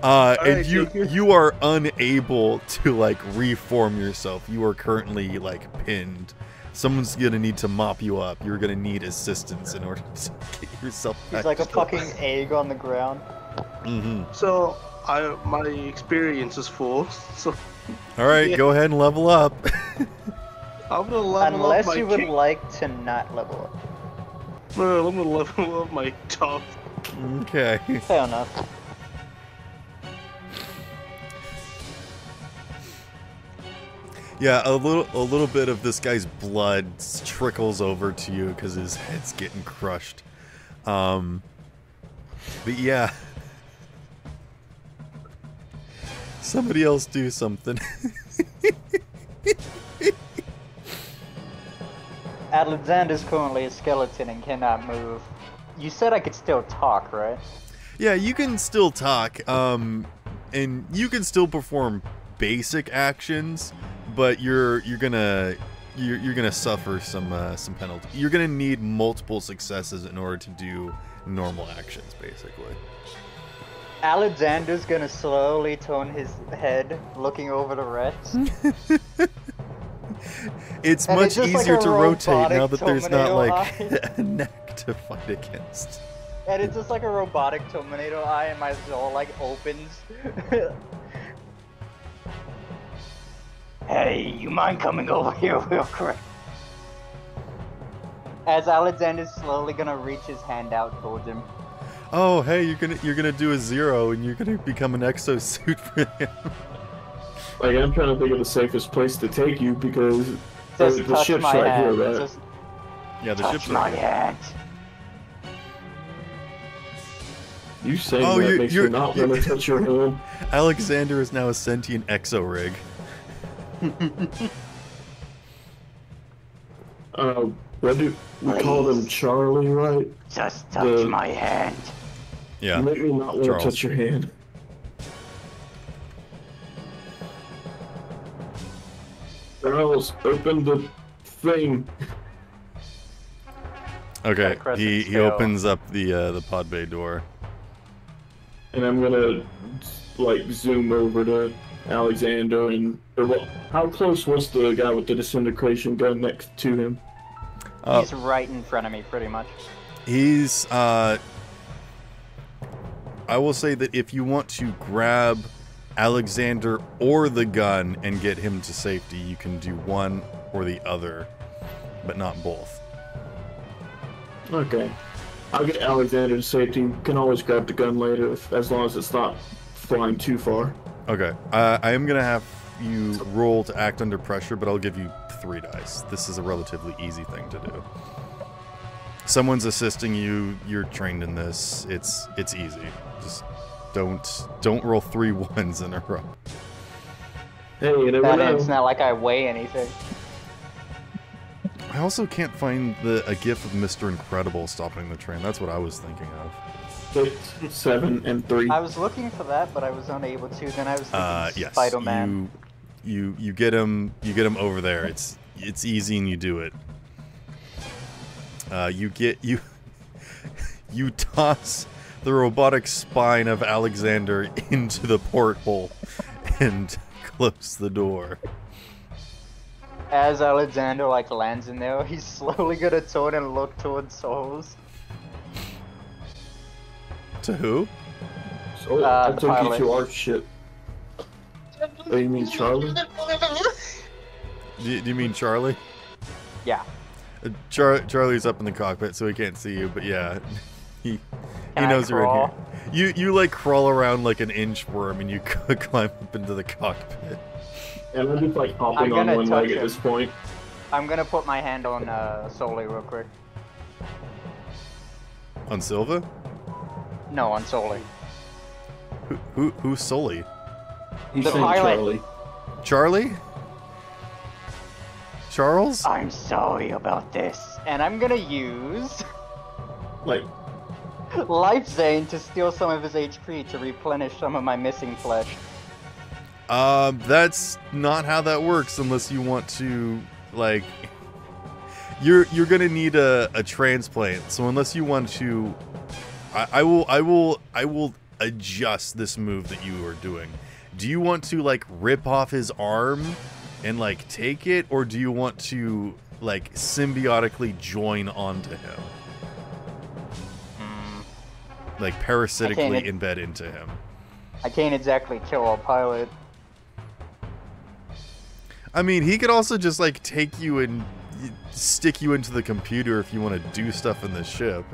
And you are unable to like reform yourself. You are currently like pinned. Someone's gonna need to mop you up. You're gonna need assistance in order to get yourself back. He's like a to fucking life. egg on the ground. Mm-hmm. So my experience is full. So All right, yeah. Go ahead and level up. I'm gonna level Unless up my you would like to not level up. No, I'm gonna level up my top. Okay. Fair enough. Yeah, a little bit of this guy's blood trickles over to you because his head's getting crushed. But yeah. Somebody else do something. Alexander's currently a skeleton and cannot move. You said I could still talk, right? Yeah, you can still talk, and you can still perform basic actions, but you're gonna suffer some penalty. You're gonna need multiple successes in order to do normal actions, basically. Alexander's gonna slowly turn his head, looking over the rest. It's And much it's just like easier a to rotate now that robotic there's not like Terminator a neck to fight against. And it's just like a robotic Terminator eye, and my soul like opens. Hey, you mind coming over here real quick? As Alexander's slowly gonna reach his hand out towards him. Oh, hey, you're gonna do a 0 and you're gonna become an exosuit for him. Like, I'm trying to think of the safest place to take you because Just the touch ship's my right here, hand. right? Just Yeah, the touch ship's my right here. hand. You saying Oh, that makes me not want to touch your hand. Alexander is now a sentient exo-rig. What do we call him? Charlie, right? Just touch my hand. Yeah. You make me not want Charles. to touch your hand. Charles, open the thing. Okay, Crescent he scale. opens up the pod bay door. And I'm gonna like zoom over to Alexander and how close was the guy with the disintegration gun next to him? He's right in front of me, pretty much. He's I will say that if you want to grab Alexander or the gun and get him to safety, you can do one or the other, but not both. Okay. I'll get Alexander to safety. You can always grab the gun later as long as it's not flying too far. Okay. I am going to have you roll to act under pressure, but I'll give you 3 dice. This is a relatively easy thing to do. Someone's assisting you. You're trained in this. It's easy. Just don't roll 3 1s in a row. Hey, you never know. It's not like I weigh anything. I also can't find a gif of Mr. Incredible stopping the train. That's what I was thinking of. 6, 7, and 3. I was looking for that, but I was unable to. Then I was thinking Yes. Spider-Man. You get him over there. It's easy and you do it. You toss the robotic spine of Alexander into the porthole and close the door. As Alexander lands in there, he's slowly gonna turn and look towards Souls. To who? So I took pilot. you to our ship. Oh, you mean Charlie? Do you mean Charlie? Yeah. Charlie's up in the cockpit, so he can't see you. But yeah, he Can I knows you're in crawl? here. You like crawl around like an inchworm, and you climb up into the cockpit. And I'm just like I'm hopping on gonna one touch leg at him. this point. I'm gonna put my hand on Soli real quick. On Silva? No, on Soli. Who's Sully? He's The saying pilot. Charlie. Charlie? Charles? I'm sorry about this. And I'm gonna use Like, Life Zane to steal some of his HP to replenish some of my missing flesh. That's not how that works unless you want to, like... You're gonna need a transplant, so unless you want to... I will adjust this move that you are doing. Do you want to, like, rip off his arm and, like, take it? Or do you want to, like, symbiotically join onto him? Like, parasitically embed into him. I can't exactly kill a pilot. I mean, he could also just, like, take you and stick you into the computer if you want to do stuff in the ship.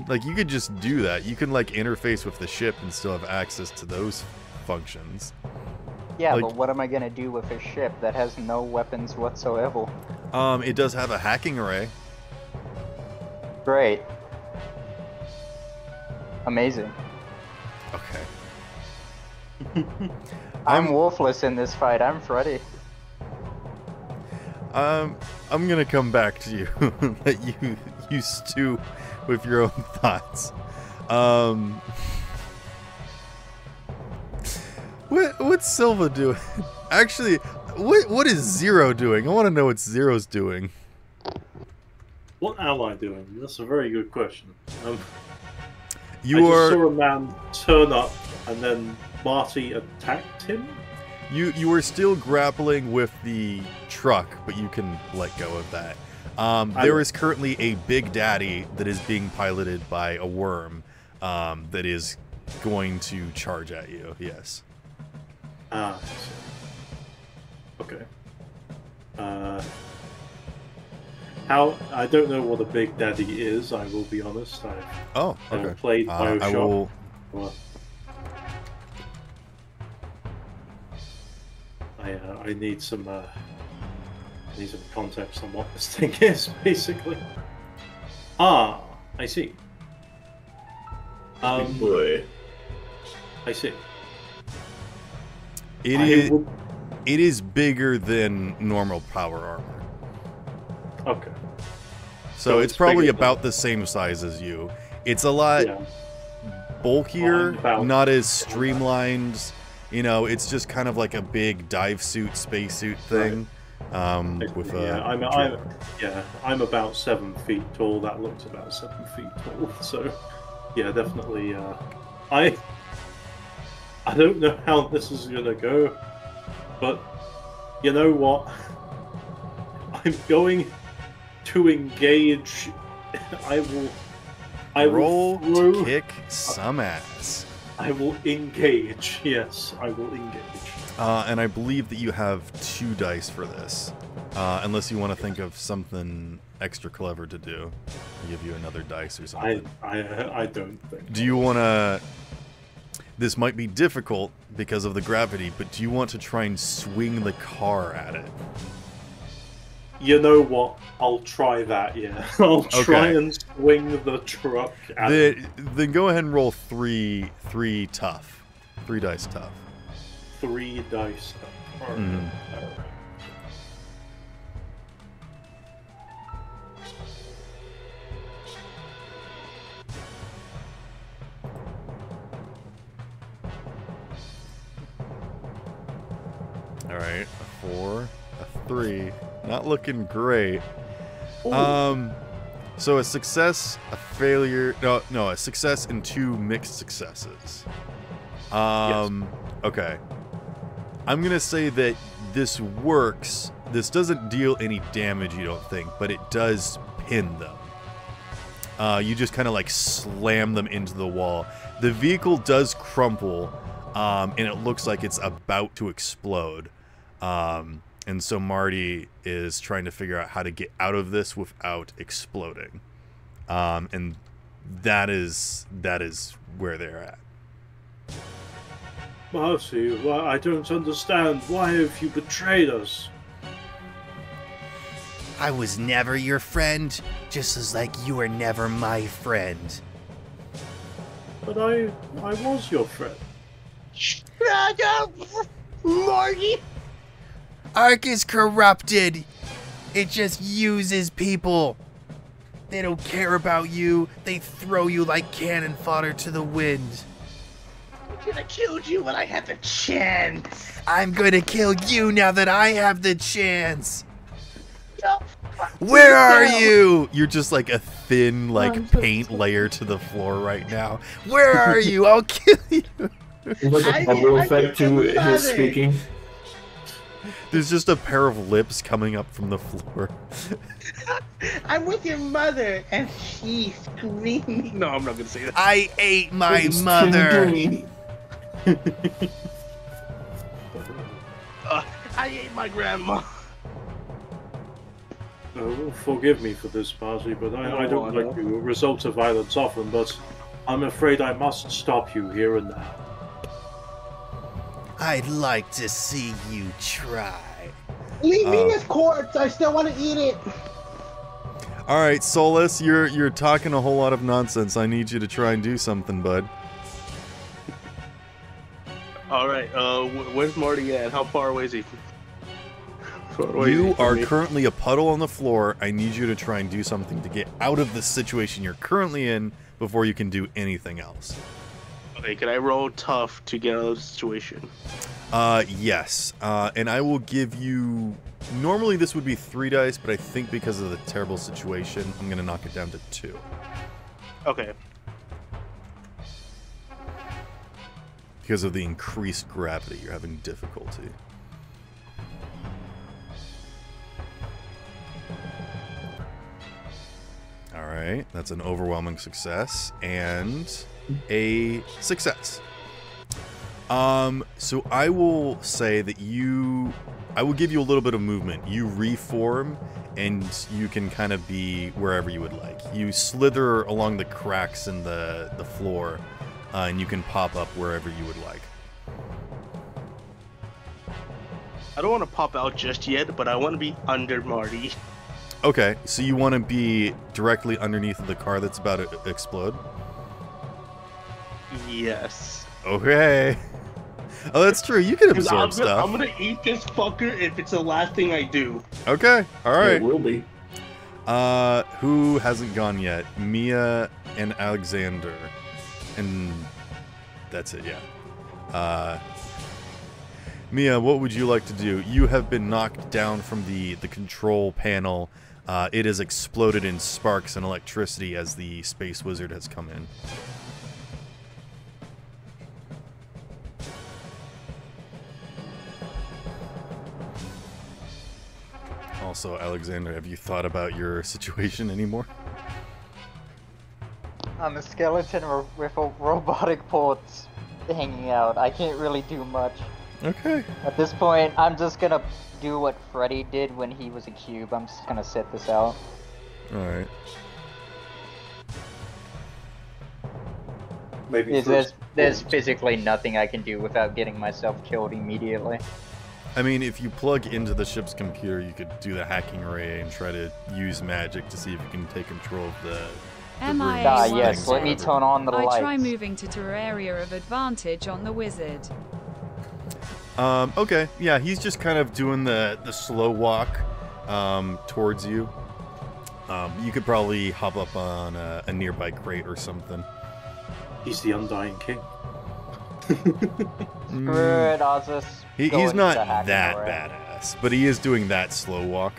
Like, you could just do that. You can, like, interface with the ship and still have access to those functions. Yeah, Like- but what am I gonna do with a ship that has no weapons whatsoever? It does have a hacking array. Great. Amazing. Okay. I'm worthless in this fight. I'm Freddy. I'm gonna come back to you. Let you stew with your own thoughts. What's Silva doing? Actually, what is Zero doing? I want to know what Zero's doing. What am I doing? That's a very good question. I You just are saw a man turn up, and then Marty attacked him. you are still grappling with the truck, but you can let go of that. There is currently a Big Daddy that is being piloted by a worm that is going to charge at you. Yes. Ah, I see. Okay. I don't know what a Big Daddy is. I will be honest. Oh, I've never okay. played Bioshock. I will. Well, I need some context on what this thing is, basically. Ah, I see. Big boy. I see. It is bigger than normal power armor. Okay. So So it's it's probably bigger than- about the same size as you. It's a lot Yeah. bulkier, About- not as streamlined. You know, it's just kind of like a big dive suit, spacesuit thing. With yeah, a I'm about 7 feet tall. That looks about 7 feet tall. So, yeah, definitely. I don't know how this is gonna go, but you know what? I'm going to engage. I will roll throw- to kick some ass. I will engage. Yes, I will engage. And I believe that you have 2 dice for this. Unless you want to think of something extra clever to do. I'll give you another dice or something. I don't think. Do you want to... This might be difficult because of the gravity, but do you want to try and swing the car at it? You know what? I'll try that, yeah. I'll try Okay. and swing the truck at it. Then go ahead and roll 3 tough. 3 dice tough. 3 dice. Mhm. Alright, a 4, a 3. Not looking great. So a success, a failure, no, a success and 2 mixed successes. Okay. I'm gonna say that this works. This doesn't deal any damage, you don't think, but it does pin them. You just kind of like slam them into the wall. The vehicle does crumple, and it looks like it's about to explode. And so Marty is trying to figure out how to get out of this without exploding. And that is where they're at. Marcy, well, I don't understand. Why have you betrayed us? I was never your friend, just as like you were never my friend. But I was your friend. Shut up, Marty! Ark is corrupted. It just uses people. They don't care about you. They throw you like cannon fodder to the wind. I could have killed you when I had the chance. I'm gonna kill you now that I have the chance. No. Where are No. you? You're just like a thin, like, paint layer to the floor right now. Where are you? I'll kill you. There's like a bubble effect to his speaking. There's just a pair of lips coming up from the floor. I'm with your mother, and she's screaming. No, I'm not gonna say that. I ate my mother. I ate my grandma. Forgive me for this, Marcy, but I don't No. like to resort to violence often, but I'm afraid I must stop you here and now. I'd like to see you try. Leave me this corpse. I still want to eat it. All right, Solus, you're talking a whole lot of nonsense. I need you to try and do something, bud. All right. Where's Marty at? How far away is he? Far away is he You from are me? currently a puddle on the floor. I need you to try and do something to get out of the situation you're currently in before you can do anything else. Okay. Can I roll tough to get out of the situation? Yes. And I will give you... Normally this would be 3 dice, but I think because of the terrible situation, I'm going to knock it down to 2. Okay. Because of the increased gravity, you're having difficulty. Alright, that's an overwhelming success, and a success. So I will say that I will give you a little bit of movement. You reform, and you can kind of be wherever you would like. You slither along the cracks in the floor, and you can pop up wherever you would like. I don't want to pop out just yet, but I want to be under Marty. Okay, so you want to be directly underneath the car that's about to explode? Yes. Okay. Oh, that's true. You can absorb stuff. I'm gonna eat this fucker if it's the last thing I do. Okay, all right. It will be. Who hasn't gone yet? Mia and Alexander. And that's it, yeah. Mia, what would you like to do? You have been knocked down from the control panel. It has exploded in sparks and electricity as the Space Wizard has come in. Also, Alexander, have you thought about your situation anymore? I'm a skeleton with a robotic ports hanging out. I can't really do much. Okay. At this point, I'm just gonna do what Freddy did when he was a cube. I'm just gonna sit this out. Alright. Maybe There's physically nothing I can do without getting myself killed immediately. I mean, if you plug into the ship's computer, you could do the hacking array and try to use magic to see if you can take control of the MIA rooms, Ah, one yes, things, let me whatever. turn on the lights. I try moving to area of advantage on the wizard. Okay, yeah, he's just kind of doing the slow walk towards you. You could probably hop up on a nearby crate or something. He's the Undying King. Screw it, I'll just go He's into not the hacking that array. badass, but he is doing that slow walk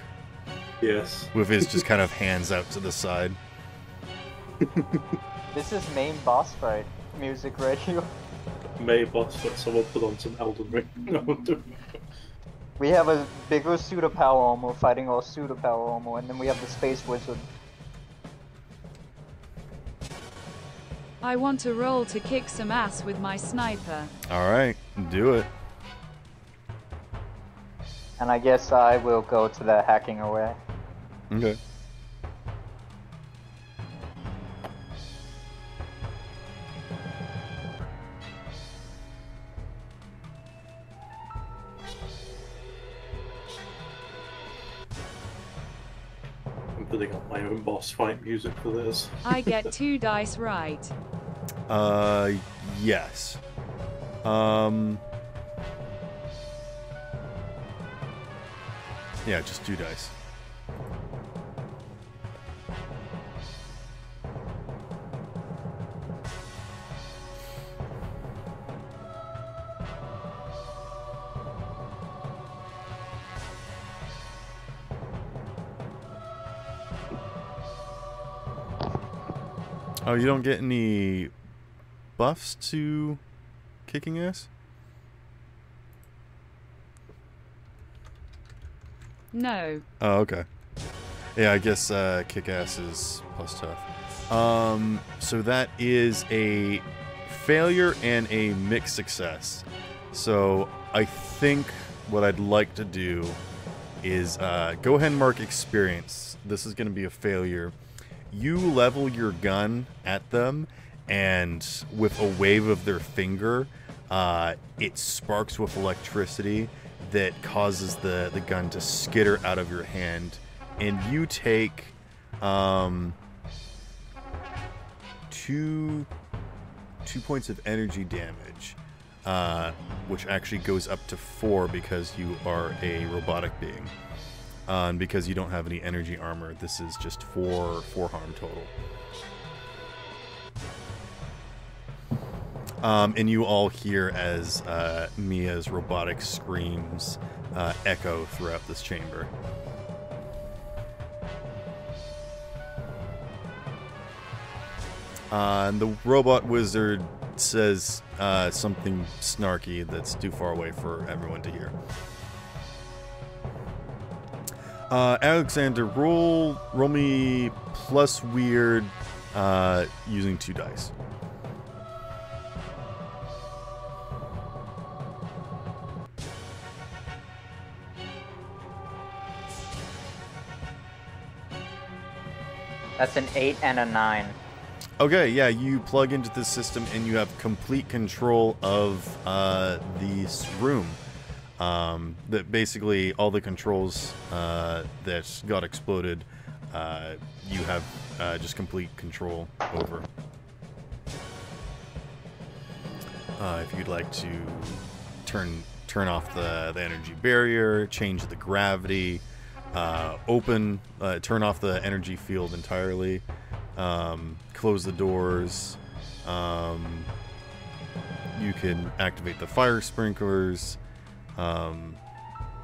Yes. with his just kind of hands out to the side. This is main boss fight music radio. May boss, but someone put on some Elden Ring. We have a bigger pseudo power armor fighting our pseudo power armor, and then we have the space wizard. I want to roll to kick some ass with my sniper. Alright, do it. And I guess I will go to the hacking array. Okay. I'm putting up my own boss fight music for this. I get 2 dice right. Yes. Yeah, just 2 dice. Oh, you don't get any buffs to kicking ass? No. Oh, okay. Yeah, I guess kick ass is plus tough. So that is a failure and a mixed success. So I think what I'd like to do is go ahead and mark experience. This is going to be a failure. You level your gun at them, and with a wave of their finger, it sparks with electricity that causes the gun to skitter out of your hand, and you take 2 points of energy damage, which actually goes up to 4 because you are a robotic being. And because you don't have any energy armor, this is just 4 harm total. And you all hear as Mia's robotic screams echo throughout this chamber. And the robot wizard says something snarky that's too far away for everyone to hear. Alexander, roll me plus weird using 2 dice. That's an 8 and a 9. Okay, yeah, you plug into this system and you have complete control of this room. That basically all the controls that got exploded, you have just complete control over. If you'd like to turn off the energy barrier, change the gravity, turn off the energy field entirely, close the doors, you can activate the fire sprinklers.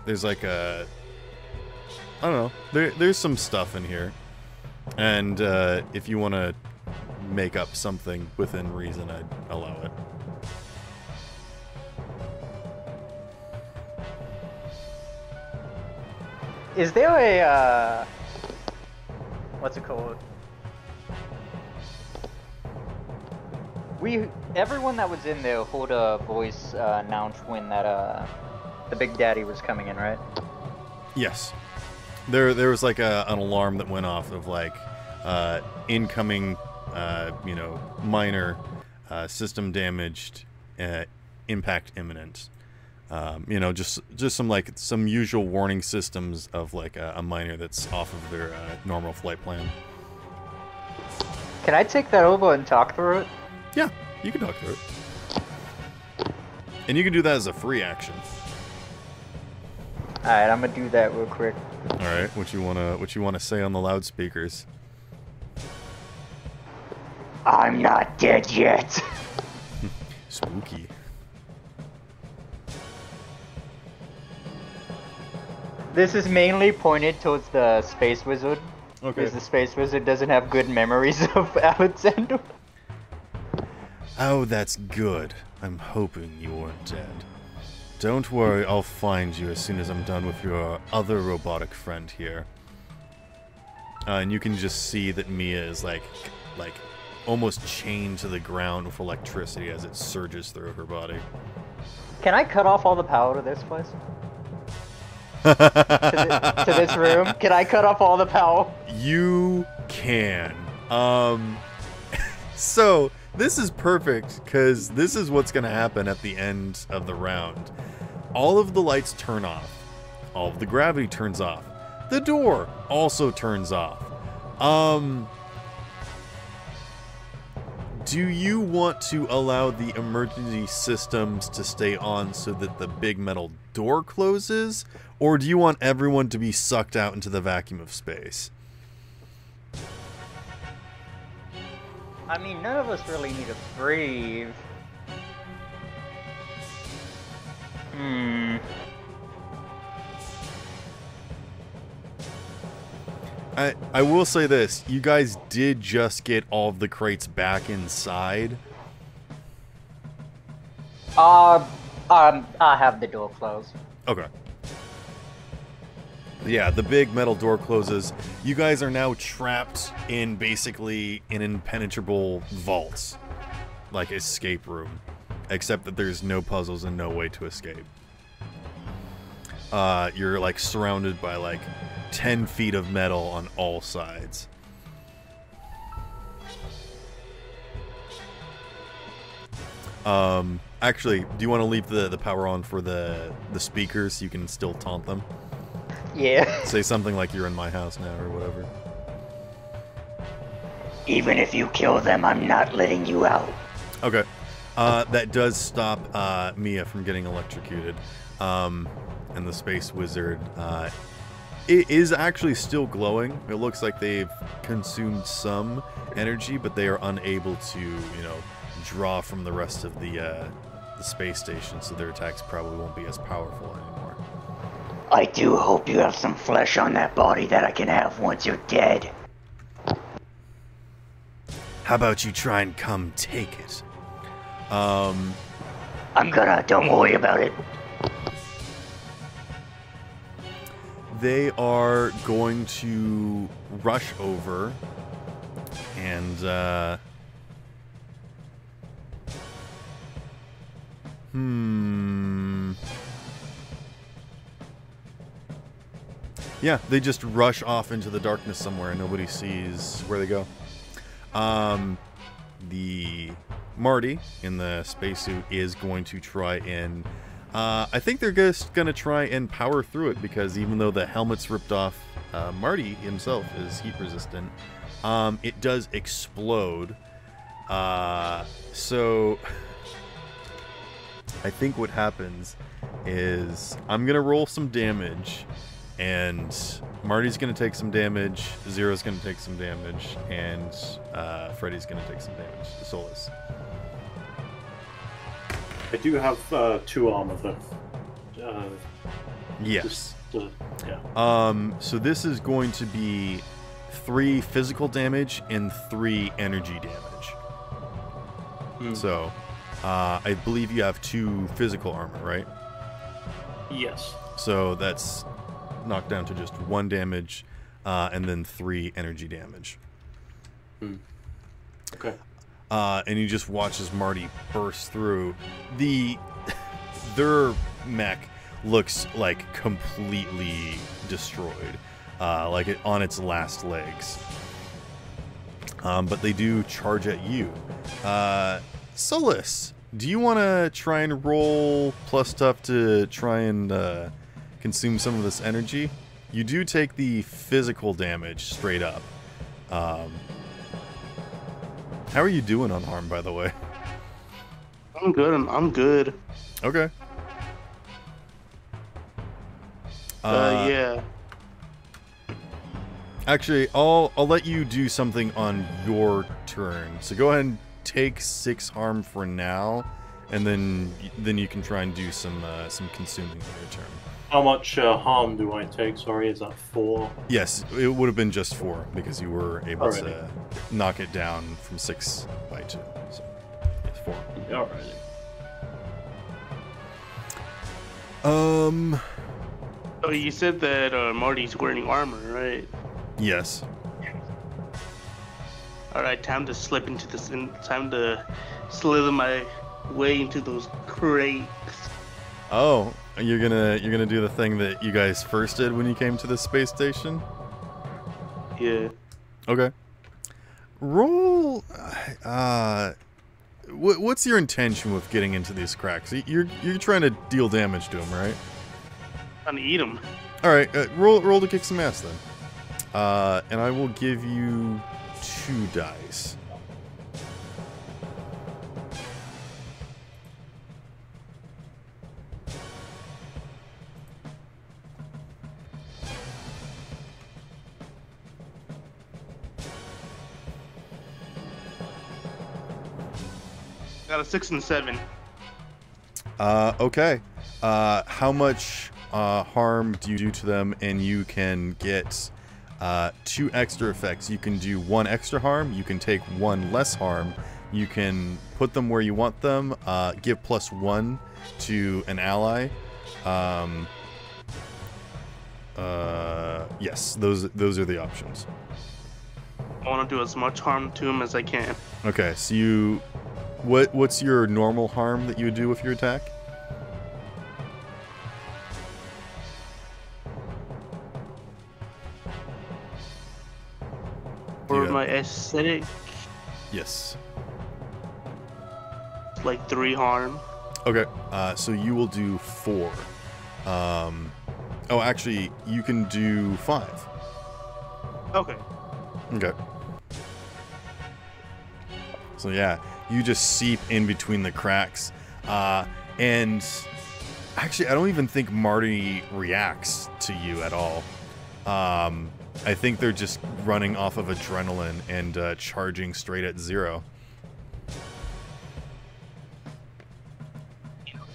There's like I don't know, there's some stuff in here, and if you want to make up something within reason, I'd allow it. Is there a, what's it called? Everyone that was in there heard a voice announce when that, the Big Daddy was coming in, right? Yes. There was like an alarm that went off of like, incoming, minor, system damaged, impact imminent. Just some usual warning systems of like a miner that's off of their normal flight plan. Can I take that over and talk through it? Yeah, you can talk through it, and you can do that as a free action. All right, I'm gonna do that real quick. All right, what you wanna say on the loudspeakers? I'm not dead yet. Spooky. This is mainly pointed towards the Space Wizard. Okay. Because the Space Wizard doesn't have good memories of Alexander. Oh, that's good. I'm hoping you weren't dead. Don't worry, I'll find you as soon as I'm done with your other robotic friend here. And you can just see that Mia is like almost chained to the ground with electricity as it surges through her body. Can I cut off all the power to this place? to this room? Can I cut off all the power? You can. So this is perfect because this is what's going to happen at the end of the round. All of the lights turn off. All of the gravity turns off. The door also turns off. Do you want to allow the emergency systems to stay on so that the big metal door closes? Or do you want everyone to be sucked out into the vacuum of space? I mean, none of us really need to breathe. I will say this. You guys did just get all of the crates back inside. I have the door closed. Okay. Yeah, the big metal door closes. You guys are now trapped in basically an impenetrable vault. Like escape room. Except that there's no puzzles and no way to escape. You're like surrounded by like 10 feet of metal on all sides. Actually, do you want to leave the power on for the speakers so you can still taunt them? Yeah. Say something like you're in my house now or whatever. Even if you kill them, I'm not letting you out. Okay. That does stop Mia from getting electrocuted. And the Space Wizard, it is actually still glowing. It looks like they've consumed some energy, but they are unable to, draw from the rest of the space station, so their attacks probably won't be as powerful anymore. I do hope you have some flesh on that body that I can have once you're dead. How about you try and come take it? I'm gonna, don't worry about it. They are going to rush over and, Yeah, they just rush off into the darkness somewhere and nobody sees where they go. The Marty in the spacesuit is going to try and... I think they're just going to try and power through it because even though the helmet's ripped off, Marty himself is heat resistant. It does explode. So I think what happens is I'm going to roll some damage and Marty's going to take some damage, Zero's going to take some damage, and Freddy's going to take some damage. Solus. I do have 2 armor though. Yes. Yeah. So this is going to be 3 physical damage and 3 energy damage. So, I believe you have 2 physical armor, right? Yes. So that's knocked down to just 1 damage, and then 3 energy damage. Okay. And you just watch as Marty bursts through. Their mech looks like completely destroyed, like it on its last legs. But they do charge at you. Solus, do you want to try and roll plus stuff to try and consume some of this energy? You do take the physical damage straight up. How are you doing on harm, by the way? I'm good. I'm good. Okay. Yeah. Actually, I'll let you do something on your turn. So go ahead and take 6 harm for now, and then you can try and do some consuming on your turn. How much harm do I take? Sorry, is that 4? Yes, it would have been just 4 because you were able Alrighty. to knock it down from 6 by 2. So yes, 4. Alrighty. Oh, you said that Marty's wearing armor, right? Yes. All right, time to slip into this. Time to slither my way into those crates. Oh, you're gonna do the thing that you guys first did when you came to the space station? Yeah. Okay. Roll. What's your intention with getting into these cracks? You're trying to deal damage to them, right? Trying to eat them. All right. Roll to kick some ass then. And I will give you 2 dice. Got a 6 and 7. Okay. How much harm do you do to them? And you can get 2 extra effects. You can do 1 extra harm. You can take 1 less harm. You can put them where you want them. Give +1 to an ally. Yes, those are the options. I want to do as much harm to him as I can. Okay, so what's your normal harm that you would do with your attack? For Yeah. my aesthetic, Yes. like 3 harm. Okay, so you will do 4. Oh, actually, you can do 5. Okay. Okay. So yeah, you just seep in between the cracks, and actually, I don't even think Marty reacts to you at all. I think they're just running off of adrenaline and charging straight at Zero.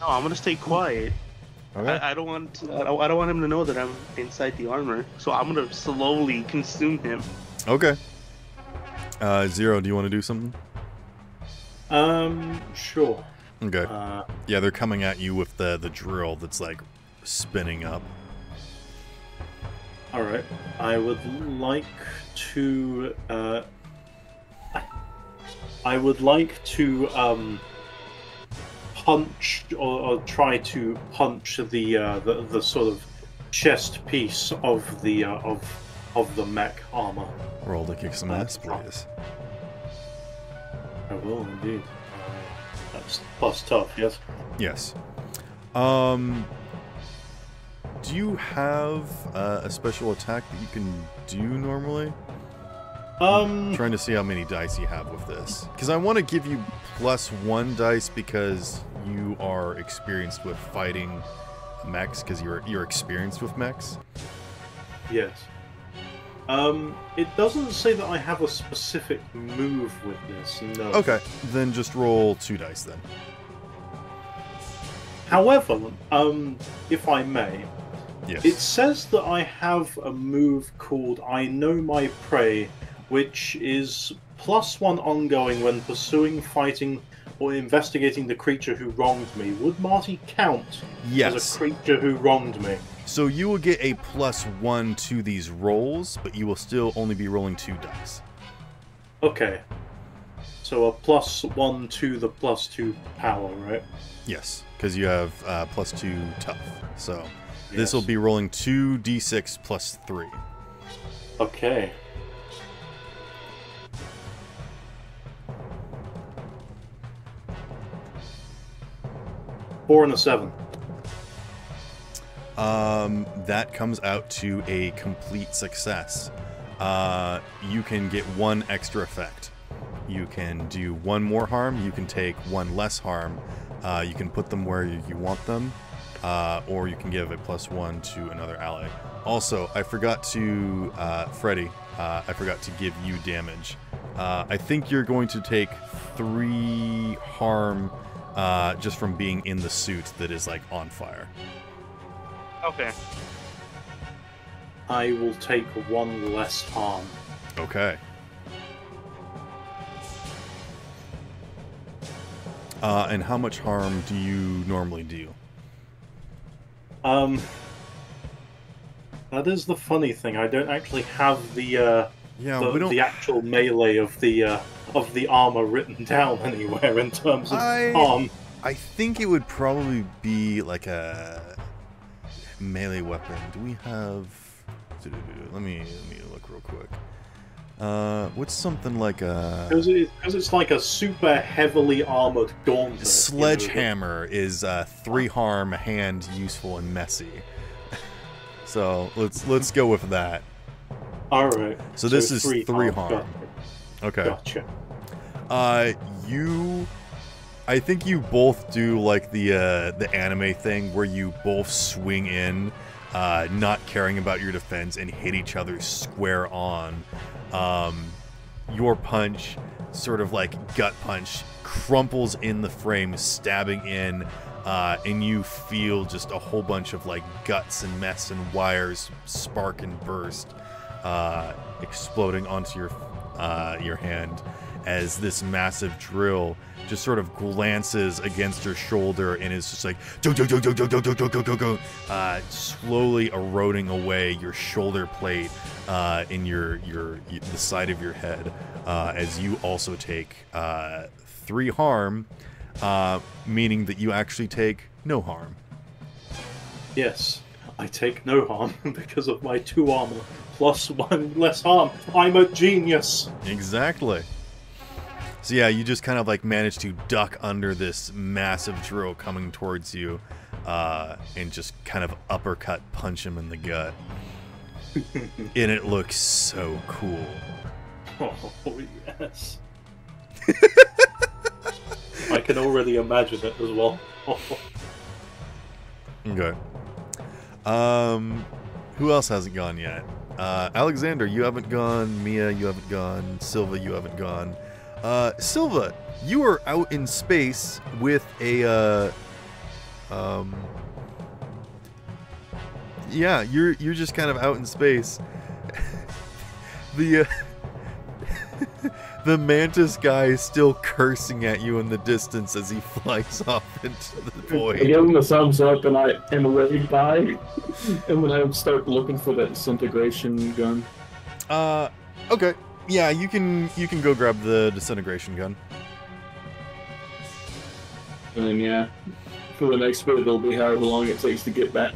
No, I'm gonna stay quiet. Okay. I don't want I don't want him to know that I'm inside the armor. So I'm gonna slowly consume him. Okay. Zero, do you want to do something? Sure. Okay. Yeah, they're coming at you with the drill that's like spinning up. All right. I would like to. I would like to punch or try to punch the sort of chest piece of the mech armor. Roll to kick some ass, please. I will indeed. That's plus tough, yes. Yes. Do you have a special attack that you can do normally? I'm trying to see how many dice you have with this. Because I want to give you +1 dice because you are experienced with fighting mechs, because you're experienced with mechs. Yes. It doesn't say that I have a specific move with this, no. Okay, then just roll 2 dice then. However, if I may, Yes. it says that I have a move called I Know My Prey, which is +1 ongoing when pursuing, fighting, or investigating the creature who wronged me. Would Marty count Yes. as a creature who wronged me? So you will get a +1 to these rolls, but you will still only be rolling 2 dice. Okay. So a +1 to the +2 power, right? Yes, because you have +2 tough. So this Yes. will be rolling 2d6 +3. Okay. Four and a 7. That comes out to a complete success. You can get 1 extra effect. You can do 1 more harm. You can take 1 less harm. You can put them where you want them, or you can give a +1 to another ally. Also, I forgot to, Freddy, I forgot to give you damage. I think you're going to take 3 harm just from being in the suit that is like on fire. Okay. I will take 1 less harm. Okay. And how much harm do you normally do? That is the funny thing. I don't actually have the the actual melee of the armor written down anywhere in terms of harm. I think it would probably be like a melee weapon. Do we have? Let me look real quick. What's something like a? Because it's like a super heavily armored gauntlet. Sledgehammer is 3 harm, hand, useful, and messy. So let's go with that. All right. So this is 3 harm. Okay. Gotcha. I think you both do like the anime thing where you both swing in, not caring about your defense, and hit each other square on. Your punch, sort of like gut punch, crumples in the frame, stabbing in, and you feel just a whole bunch of like guts and mess and wires spark and burst, exploding onto your hand as this massive drill just sort of glances against your shoulder and is just like slowly eroding away your shoulder plate in the side of your head, as you also take 3 harm, meaning that you actually take no harm. Yes, I take no harm because of my 2 armor plus 1 less harm. I'm a genius. Exactly. So yeah, you just kind of like manage to duck under this massive drill coming towards you, and just kind of uppercut punch him in the gut. And it looks so cool. Oh, yes. I can already imagine it as well. Okay. Who else hasn't gone yet? Alexander, you haven't gone. Mia, you haven't gone. Silva, you haven't gone. Silva, you are out in space with a, yeah, you're just kind of out in space. The mantis guy is still cursing at you in the distance as he flies off into the void. I give him a thumbs up and I am waved by, and then I start looking for that disintegration gun. Okay. Yeah, you can go grab the disintegration gun. And then, yeah, for the next bit, it'll be however long it takes to get back.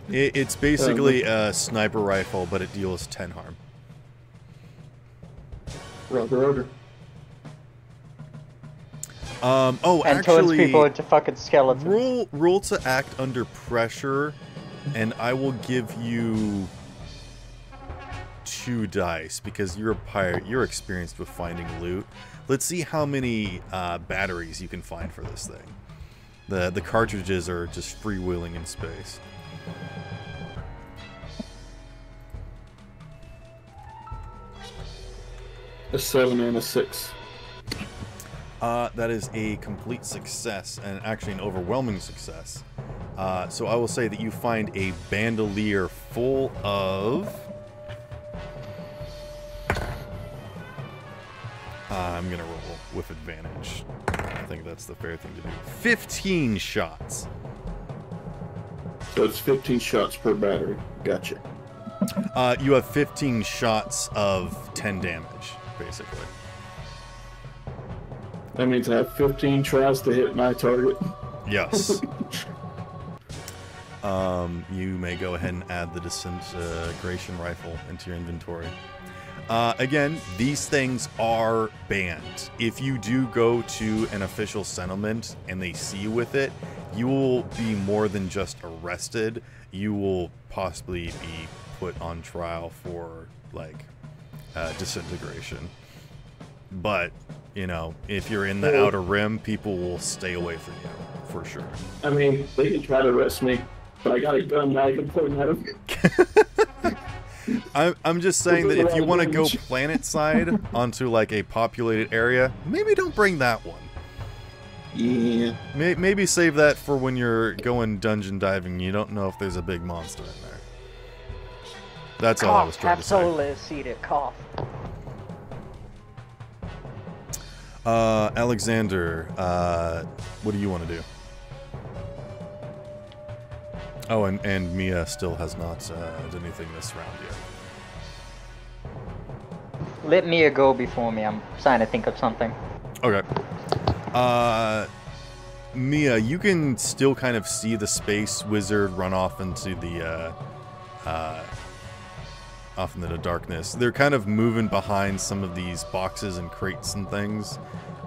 It's basically a sniper rifle, but it deals 10 harm. Roger. Oh, And turns actually, people into fucking skeletons. roll to act under pressure, and I will give you 2 dice because you're a pirate. You're experienced with finding loot. Let's see how many batteries you can find for this thing. The cartridges are just freewheeling in space. A 7 and a 6. That is a complete success, and actually an overwhelming success. So I will say that you find a bandolier full of... I'm going to roll with advantage. I think that's the fair thing to do. 15 shots. So it's 15 shots per battery. Gotcha. You have 15 shots of 10 damage, basically. That means I have 15 tries to hit my target. Yes. You may go ahead and add the disintegration rifle into your inventory. Again, these things are banned. If you do go to an official settlement and they see you with it, you will be more than just arrested. You will possibly be put on trial for, like, disintegration. But, you know, if you're in the Outer Rim, people will stay away from you, for sure. I mean, they can try to arrest me, but I got a gun that I can point at them. I'm just saying that if you want to go planet side onto like a populated area, maybe don't bring that one. Yeah. Maybe save that for when you're going dungeon diving. You don't know if there's a big monster in there. That's all I was trying to say. Absolutely seated cough. Alexander, what do you want to do? Oh, and Mia still has not done anything this round yet. Let Mia go before me. I'm trying to think of something. Okay. Mia, you can still kind of see the space wizard run off into the darkness. They're kind of moving behind some of these boxes and crates and things,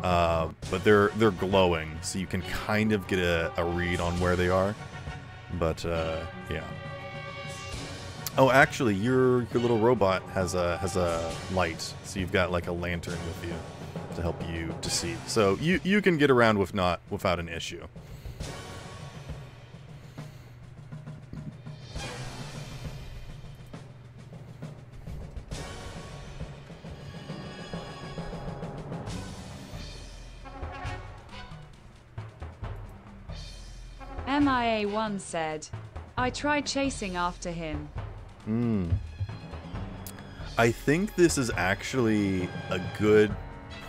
but they're glowing, so you can kind of get a read on where they are. But yeah. Oh, actually, your little robot has a light, so you've got like a lantern with you to help you to see. So you can get around without an issue. MIA1 said, I tried chasing after him. I think this is actually a good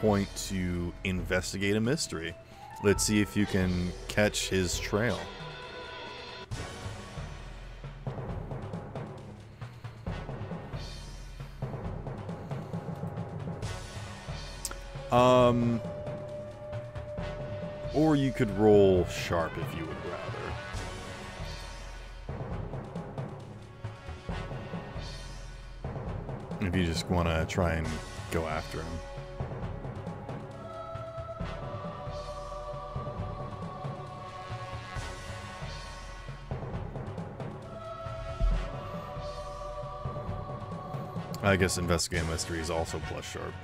point to investigate a mystery. Let's see if you can catch his trail. Or you could roll sharp if you would rather. If you just want to try and go after him. I guess investigate mystery is also plus sharp.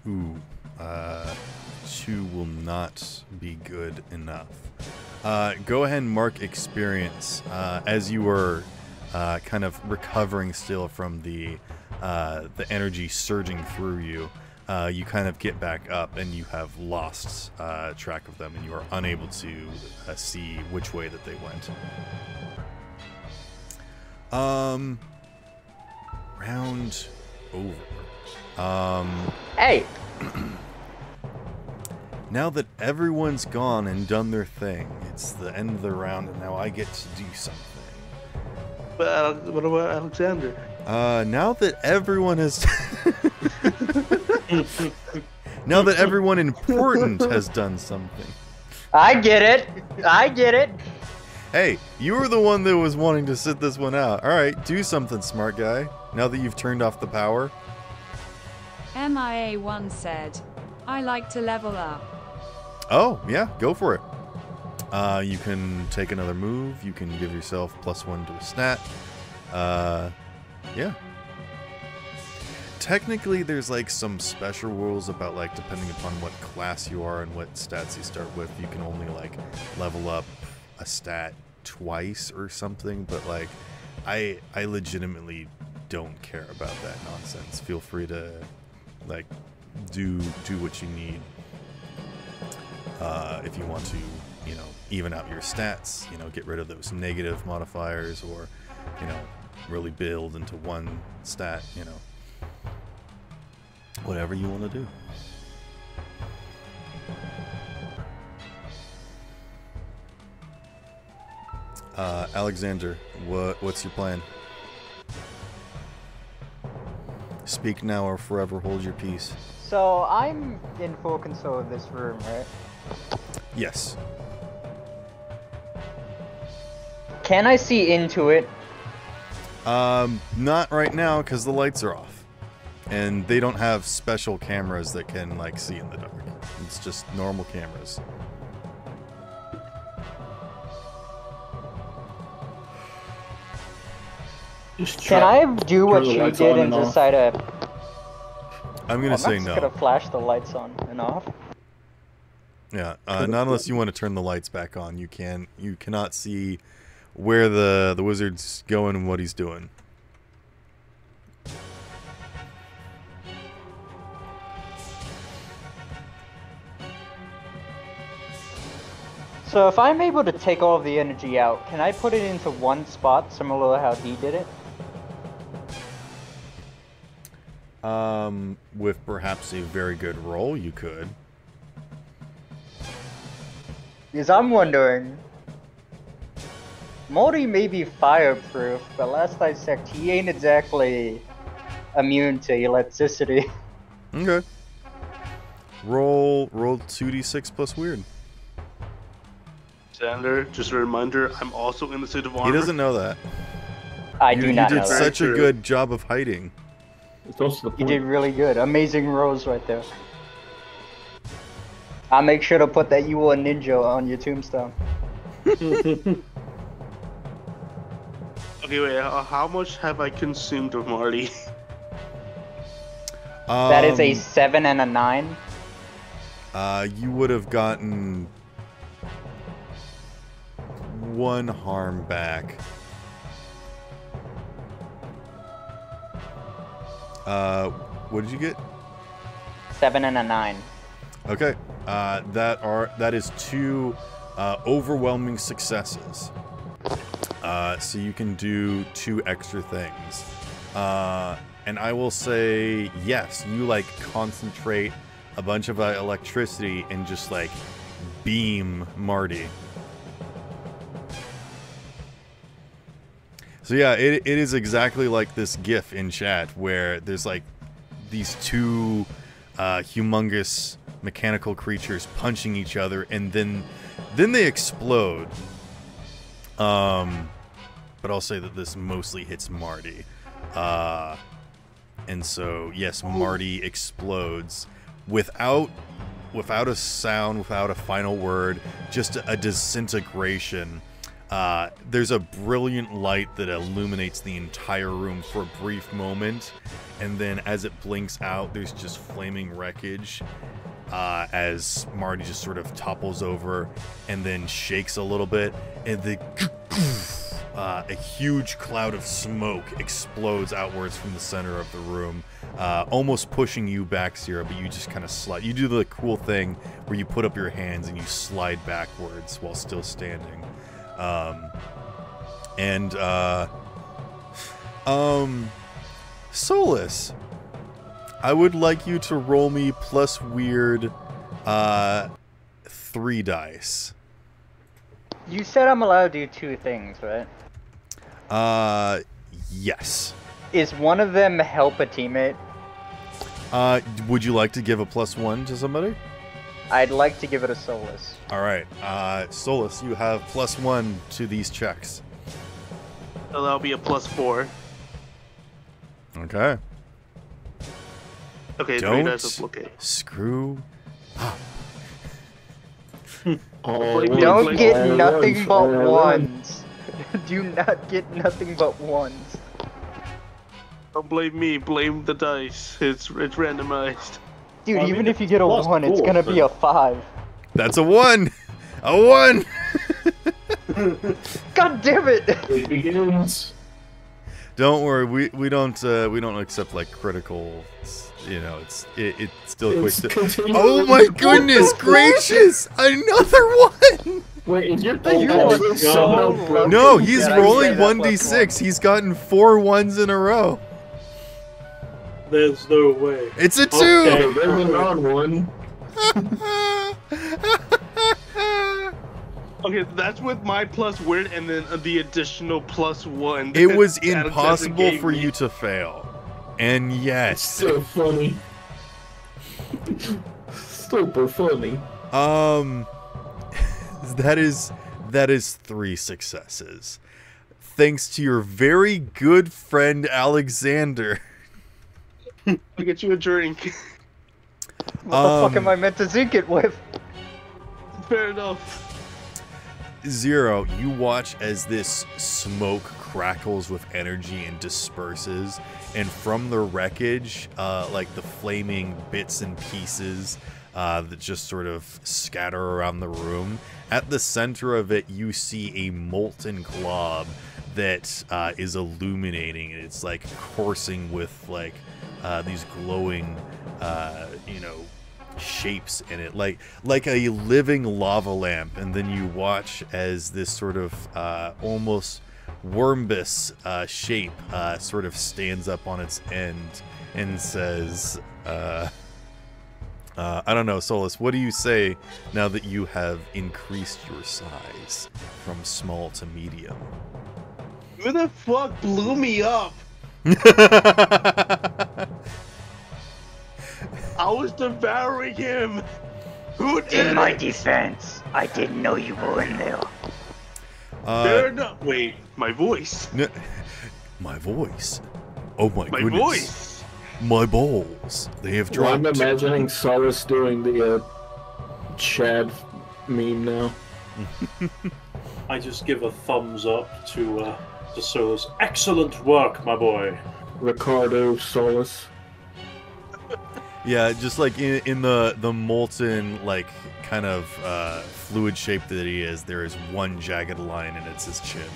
Ooh, 2 will not be good enough. Go ahead and mark experience as you were kind of recovering still from the energy surging through you. You kind of get back up and you have lost track of them, and you are unable to see which way that they went. Round over. Hey! Now that everyone's gone and done their thing, it's the end of the round, and now I get to do something. But what about Alexander? Now that everyone has... now that everyone important has done something. I get it. I get it. Hey, you were the one that was wanting to sit this one out. Alright, do something, smart guy. Now that you've turned off the power. MIA1 said, I like to level up. Oh, yeah, go for it. You can take another move. You can give yourself +1 to a stat. Yeah. Technically, there's like some special rules about like depending upon what class you are and what stats you start with, you can only like level up a stat twice or something. But like, I legitimately don't care about that nonsense. Feel free to like do what you need. If you want to, you know, even out your stats, you know, get rid of those negative modifiers, or, you know, really build into one stat, you know, whatever you want to do. Alexander, what's your plan? Speak now or forever hold your peace. So I'm in full control of this room, right? Yes. Can I see into it? Not right now because the lights are off, and they don't have special cameras that can like see in the dark. It's just normal cameras. Can I do what you did and decide to? I'm gonna say I'm no. just gonna flash the lights on and off. Yeah, not unless you want to turn the lights back on. You cannot see where the wizard's going and what he's doing. So if I'm able to take all of the energy out, can I put it into one spot similar to how he did it? With perhaps a very good roll, you could. Because I'm wondering, Morty may be fireproof, but last I checked, he ain't exactly immune to electricity. Okay. Roll 2d6 plus weird. Alexander, just a reminder, I'm also in the suit of armor. He doesn't know that. I do not know You did that. such a good job of hiding. It's also the You point. did really good. Amazing rolls right there. I'll make sure to put that you were a ninja on your tombstone. Okay, wait, how much have I consumed of Marty? That is a 7 and a 9. You would have gotten 1 harm back. What did you get? 7 and a 9. Okay. That is 2 overwhelming successes. So you can do 2 extra things. And I will say, yes, you like concentrate a bunch of electricity and just like beam Marty. So yeah, it is exactly like this GIF in chat where there's like these 2 humongous mechanical creatures punching each other, and then they explode. But I'll say that this mostly hits Marty. And so yes, Marty explodes without a sound, without a final word, just a disintegration. There's a brilliant light that illuminates the entire room for a brief moment, and then as it blinks out, there's just flaming wreckage as Marty just sort of topples over and then shakes a little bit, and a huge cloud of smoke explodes outwards from the center of the room, almost pushing you back, Sierra, but you just kind of slide. You do the cool thing where you put up your hands and you slide backwards while still standing. Solus, I would like you to roll me plus weird, 3 dice. You said I'm allowed to do 2 things, right? Yes. Is one of them help a teammate? Would you like to give a +1 to somebody? I'd like to give it a Solus. All right. Solus, you have +1 to these checks. So that'll be a +4. Okay. Okay, 3 Don't dice. Okay. screw up. Don't get nothing but ones. Do not get nothing but ones. Don't blame me. Blame the dice. It's randomized. Dude, Well, I even mean, if you get a plus 1, it's 4, gonna be a 5. That's a 1. A 1. God damn it! It begins. Don't worry. We don't accept like critical. You know, it still equates to. continuing Oh my with- goodness gracious! Another 1. Wait, is your thing You actually are somehow so broken? No, he's Yeah, I rolling say that 1d6. He's gotten 4 1s in a row. There's no way. It's a 2. Hey, there's a non-one. Okay, that's with my plus word and then the additional +1. It was that Alexander impossible gave for me. you to fail. And yes. So funny. Super funny. That is 3 successes. Thanks to your very good friend Alexander. I'll get you a drink. What the fuck am I meant to zinc it with? Fair enough. Zero, you watch as this smoke crackles with energy and disperses, and from the wreckage, like the flaming bits and pieces that just sort of scatter around the room. At the center of it, you see a molten glob that is illuminating, and it's like coursing with like these glowing, shapes in it, like a living lava lamp. And then you watch as this sort of almost wormbus shape sort of stands up on its end and says, I don't know, Solus, what do you say now that you have increased your size from small to medium? Who the fuck blew me up? I was devouring him. Who did In my it? defense, I didn't know you were in there. Fair enough. Wait, my voice. My voice? Oh my My goodness. voice. My balls. They have Well, I'm dropped. imagining Solace doing the Chad meme now. I just give a thumbs up to Solus. Excellent work, my boy. Ricardo Solace. Yeah, just like in the molten, like, kind of fluid shape that he is, there is one jagged line, and it's his chin.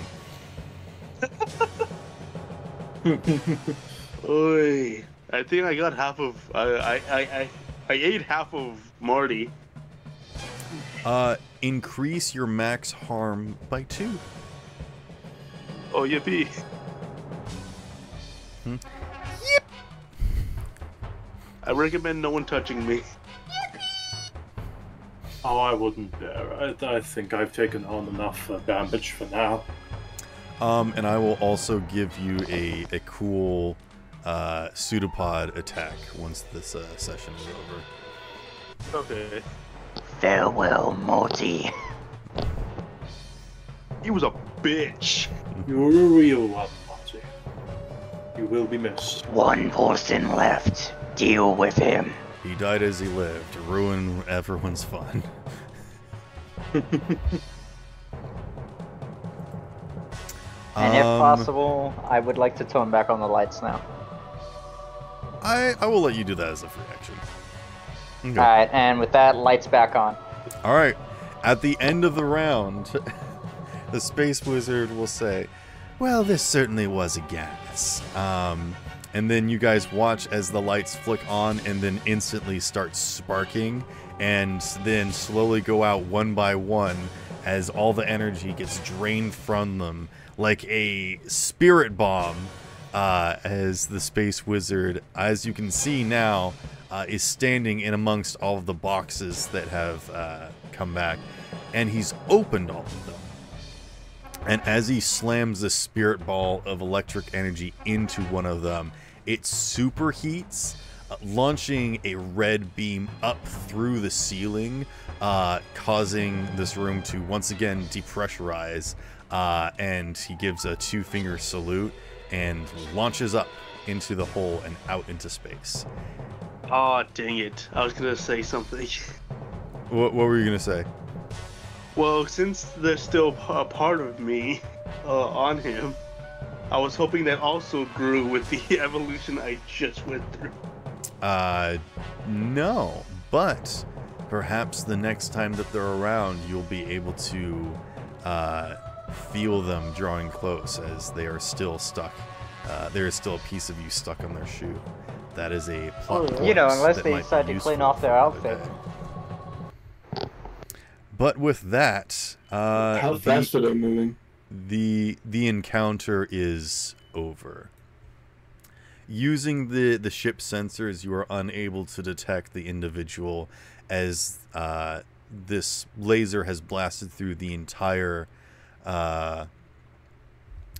Oy. I think I got half of. I ate half of Marty. Increase your max harm by 2. Oh yippee! I recommend no one touching me. Oh, I wouldn't dare. I think I've taken on enough damage for now. And I will also give you a cool pseudopod attack once this session is over. Okay. Farewell, Morty. He was a bitch. You're a real one, Monty. You will be missed. One person left. Deal with him. He died as he lived, to ruin everyone's fun. And if possible, I would like to tone back on the lights now. I will let you do that as a free action. Okay. Alright, and with that, lights back on. All right. At the end of the round, the Space Wizard will say, "Well, this certainly was a gas." And then you guys watch as the lights flick on and then instantly start sparking, and then slowly go out one by one as all the energy gets drained from them, like a spirit bomb as the space wizard, as you can see now, is standing in amongst all of the boxes that have come back, and he's opened all of them. And as he slams the spirit ball of electric energy into one of them, it superheats, launching a red beam up through the ceiling, causing this room to once again depressurize. And he gives a 2-finger salute and launches up into the hole and out into space. Oh, dang it. I was gonna say something. What were you gonna say? Well, since there's still a part of me on him, I was hoping that also grew with the evolution I just went through. No, but perhaps the next time that they're around, you'll be able to feel them drawing close, as they are still stuck. There is still a piece of you stuck on their shoe. That is a plot point. You know, unless that they might decide be to clean useful off their for another outfit. day. But with that, How fast are they moving? the encounter is over. Using the ship sensors, you are unable to detect the individual, as this laser has blasted through the entire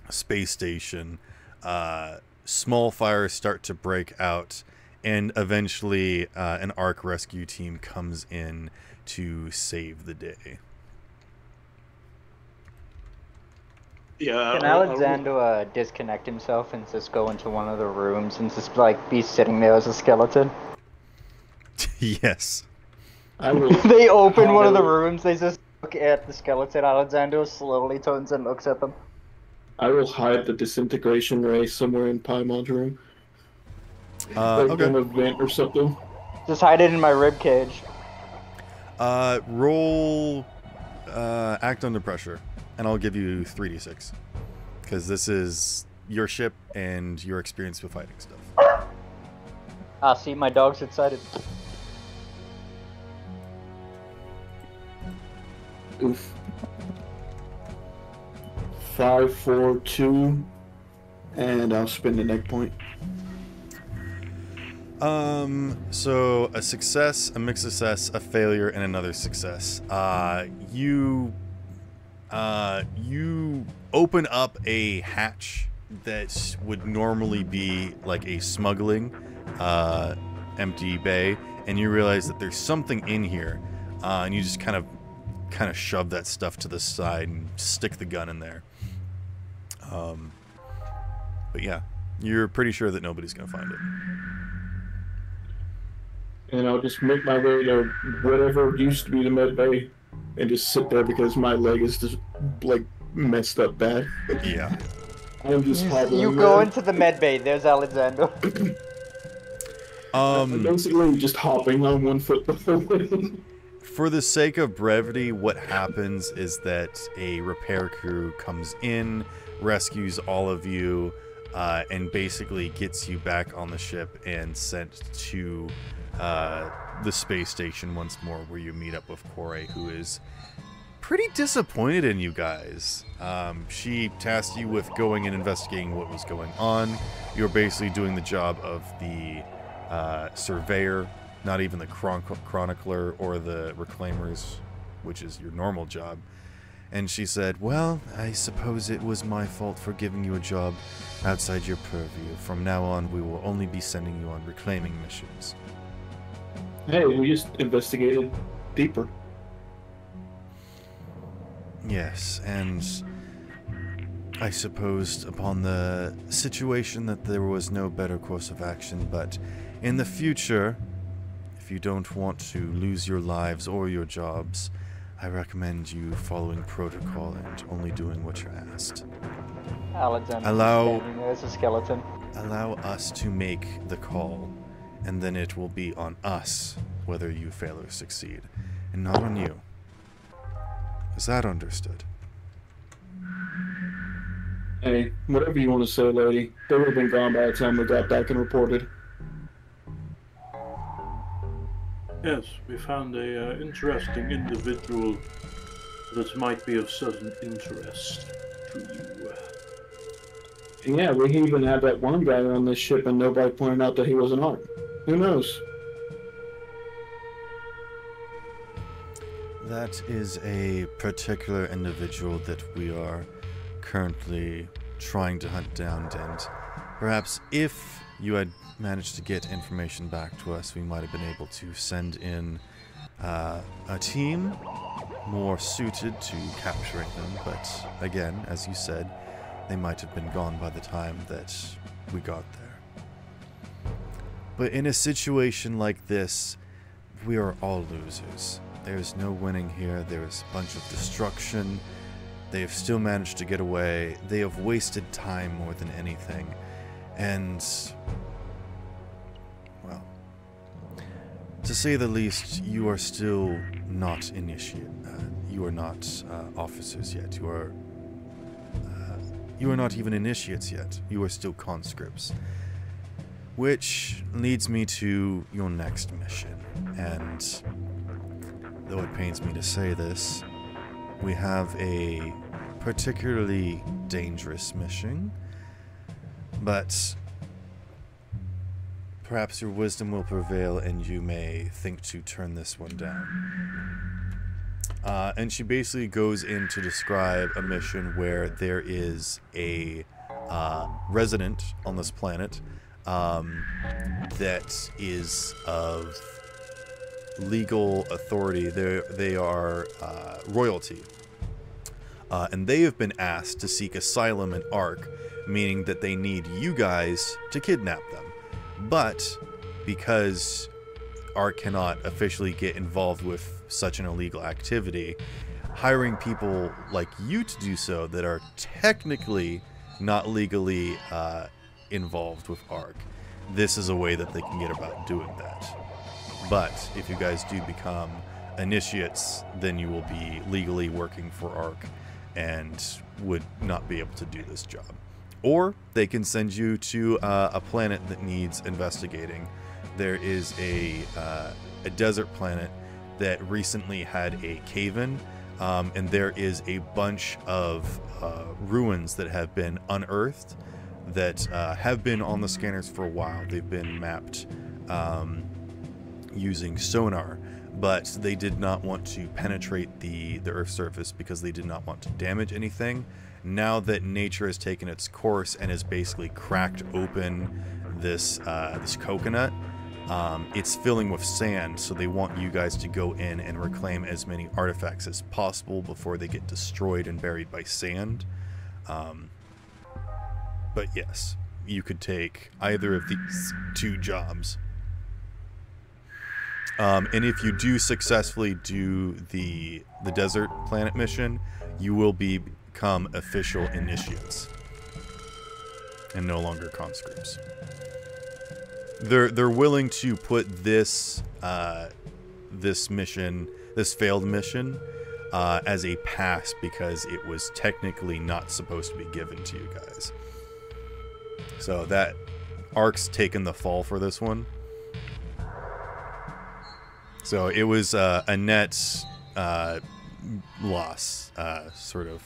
space station. Small fires start to break out, and eventually an ARC rescue team comes in to save the day. Yeah. Can Alexander disconnect himself and just go into one of the rooms and just like be sitting there as a skeleton? Yes. I will. They open one of the rooms, they just look at the skeleton. Alexander slowly turns and looks at them. I will hide the disintegration ray somewhere in Paimon's room. Like Okay. in a vent or something. Just hide it in my rib cage. Roll act under pressure, and I'll give you 3d6, because this is your ship and your experience with fighting stuff. Ah, see, my dog's excited. Oof. 5, 4, 2, and I'll spin the neck point. So a success, a mixed success, a failure, and another success. You open up a hatch that would normally be like a smuggling empty bay, and you realize that there's something in here, and you just kind of shove that stuff to the side and stick the gun in there. But yeah, you're pretty sure that nobody's gonna find it. And I'll just make my way to whatever used to be the med bay and just sit there because my leg is just like messed up bad. Yeah. I'm just You go into the med bay, there's Alexander. I'm basically just hopping on one foot the whole way. For the sake of brevity, what happens is that a repair crew comes in, rescues all of you, and basically gets you back on the ship and sent to the space station once more, where you meet up with Corey, who is pretty disappointed in you guys. She tasked you with going and investigating what was going on. You're basically doing the job of the surveyor, not even the chronicler or the reclaimers, which is your normal job. And she said, well, I suppose it was my fault for giving you a job outside your purview. From now on, we will only be sending you on reclaiming missions. Hey, we just investigated deeper. Yes, and I supposed upon the situation that there was no better course of action, but in the future, if you don't want to lose your lives or your jobs, I recommend you following protocol and only doing what you're asked. Alexander standing there as a skeleton. Allow us to make the call, and then it will be on us whether you fail or succeed, and not on you. Is that understood? Hey, whatever you want to say, lady. They would have been gone by the time we got back and reported. Yes, we found a interesting individual that might be of certain interest to you. Yeah, we even had that one guy on this ship and nobody pointed out that he was an ARC. Who knows? That is a particular individual that we are currently trying to hunt down, and perhaps if you had managed to get information back to us, we might have been able to send in a team more suited to capturing them, but again, as you said, they might have been gone by the time that we got there. But in a situation like this, we are all losers. There's no winning here. There's a bunch of destruction. They have still managed to get away. They have wasted time more than anything. And, well, to say the least, you are still not initiate. You are not officers yet. You are not even initiates yet. You are still conscripts. Which leads me to your next mission. And though it pains me to say this, we have a particularly dangerous mission, but perhaps your wisdom will prevail and you may think to turn this one down. And she basically goes in to describe a mission where there is a resident on this planet that is of legal authority. They are royalty. And they have been asked to seek asylum in Ark, meaning that they need you guys to kidnap them. But because Ark cannot officially get involved with such an illegal activity, hiring people like you to do so that are technically not legally involved with Ark, this is a way that they can get about doing that. But if you guys do become initiates, then you will be legally working for Ark and would not be able to do this job. Or they can send you to a planet that needs investigating. There is a desert planet that recently had a cave-in, and there is a bunch of ruins that have been unearthed that have been on the scanners for a while. They've been mapped using sonar, but they did not want to penetrate the Earth's surface because they did not want to damage anything. Now that nature has taken its course and has basically cracked open this coconut, it's filling with sand, so they want you guys to go in and reclaim as many artifacts as possible before they get destroyed and buried by sand. But yes, you could take either of these two jobs. And if you do successfully do the desert planet mission, you will become official initiates and no longer conscripts. They're willing to put this failed mission as a pass because it was technically not supposed to be given to you guys. So that Ark's taken the fall for this one. So it was a net loss, sort of.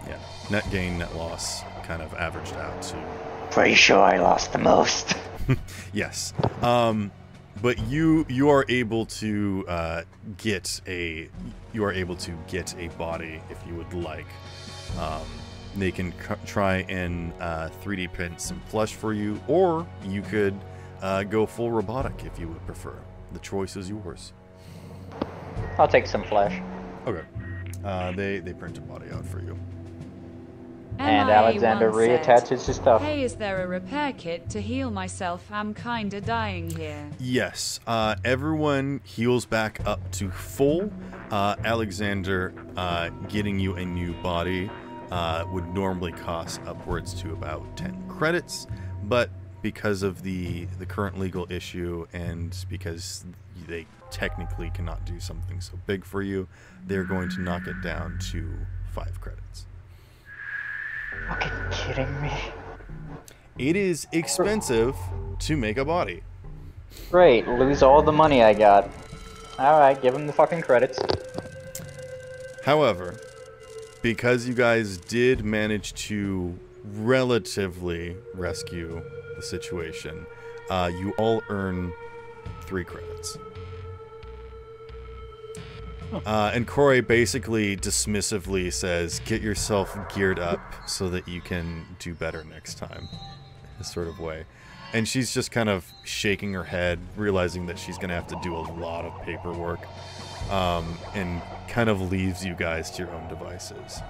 Yeah, net gain, net loss, kind of averaged out to. Pretty sure I lost the most. Yes, but you are able to get a body if you would like. They can try and 3D print some flesh for you, or you could go full robotic if you would prefer. The choice is yours. I'll take some flesh. Okay. They print a body out for you. And Alexander MIA1 reattaches his stuff. Hey, is there a repair kit to heal myself? I'm kinda dying here. Yes. Everyone heals back up to full. Alexander, getting you a new body would normally cost upwards to about 10 credits, but because of the current legal issue and because they technically cannot do something so big for you, they're going to knock it down to 5 credits. Fucking kidding me? It is expensive to make a body. Great, lose all the money I got. Alright, give him the fucking credits. However, because you guys did manage to relatively rescue the situation, you all earn 3 credits. And Corey basically dismissively says, get yourself geared up so that you can do better next time. This sort of way. And she's just kind of shaking her head, realizing that she's going to have to do a lot of paperwork, and kind of leaves you guys to your own devices.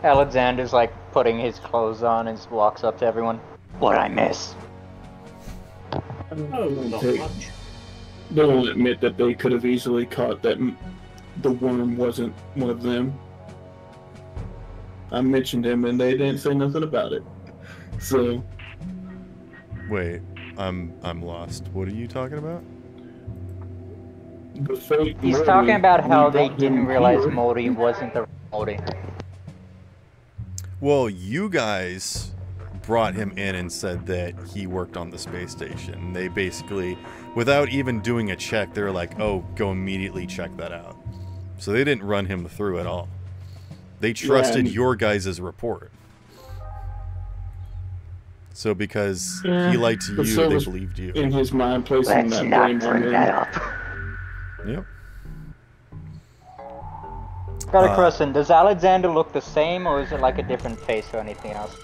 Alexander's like putting his clothes on and walks up to everyone. What'd I miss? Oh, not much. They'll admit that they could have easily caught that the worm wasn't one of them. I mentioned him and they didn't say nothing about it. So Wait, I'm lost. What are you talking about? the fake He's Morty, talking about how we they brought didn't him realize here. Modi wasn't the Modi. Well, you guys brought him in and said that he worked on the space station. They basically, without even doing a check, they were like, oh, go immediately check that out. So they didn't run him through at all. They trusted and- your guys' report. So because Yeah, he lied to but you, so they was believed you. in his mind placing Let's that not blame on bring that him. up. Yep. Got a question. Does Alexander look the same, or is it like a different face or anything else?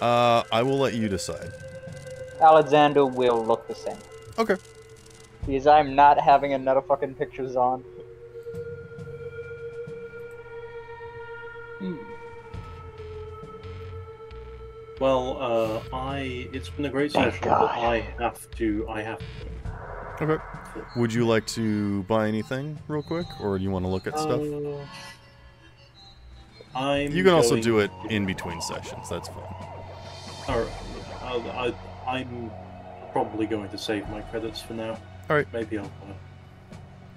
I will let you decide. Alexander will look the same. Okay. Because I'm not having another fucking pictures on. Well, it's been a great Thank session, but God. I have to. Okay. Would you like to buy anything real quick, or do you want to look at stuff? You can also do it in between sessions. That's fine. Alright, I'm probably going to save my credits for now. Alright. Maybe I'll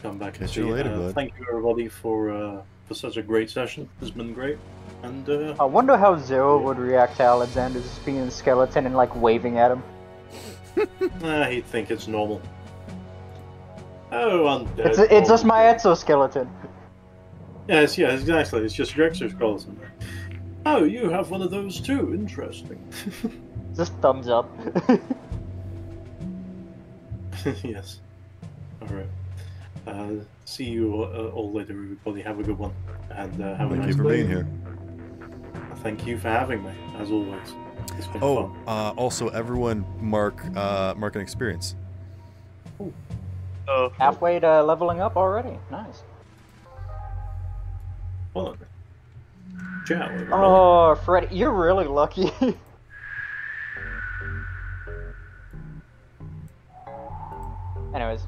come back and Catch see. you later, bud. Thank you everybody for such a great session. It's been great, and I wonder how Zero would react to Alexander just being a skeleton and like waving at him. he'd think it's normal. Oh, undead. It's just my exoskeleton. Yes, exactly. It's just your exoskeleton. Oh, you have one of those too. Interesting. Just thumbs up. Yes. Alright. See you all later, everybody. Have a good one. And have a Thank nice you for day. being here. Thank you for having me, as always. It's been Oh, fun. also everyone mark an experience. Halfway to leveling up already. Nice. Fun. Ciao, everybody. Oh, Freddy, you're really lucky. Anyways.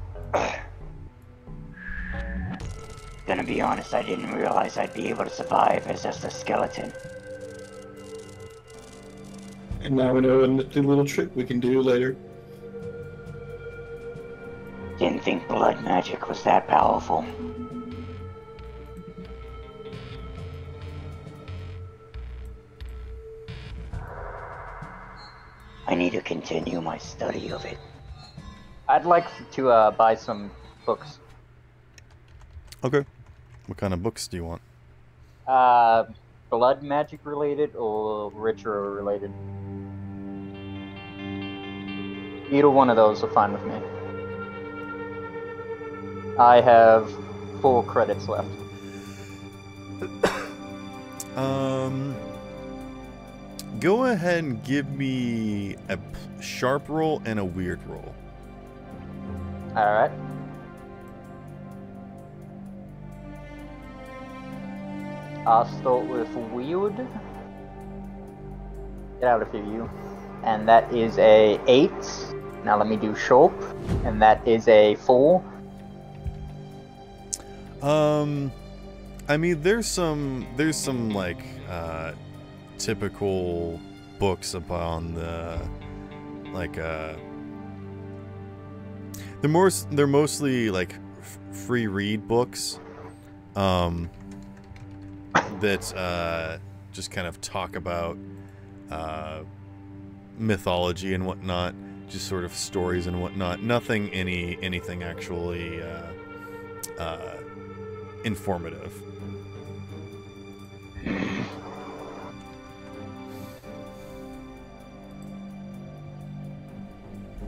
Gonna be honest, I didn't realize I'd be able to survive as just a skeleton. And now we know a little trick we can do later. Didn't think blood magic was that powerful. I need to continue my study of it. I'd like to buy some books. Okay. What kind of books do you want? Blood magic related or ritual related. Either one of those are fine with me. I have 4 credits left. Go ahead and give me a sharp roll and a weird roll. Alright. I'll start with weird. Get out of here, you. And that is a 8. Now let me do sharp. And that is a 4. I mean, there's some like typical books upon the like they're mostly like free read books that just kind of talk about mythology and whatnot, just sort of stories and whatnot. Nothing anything actually informative.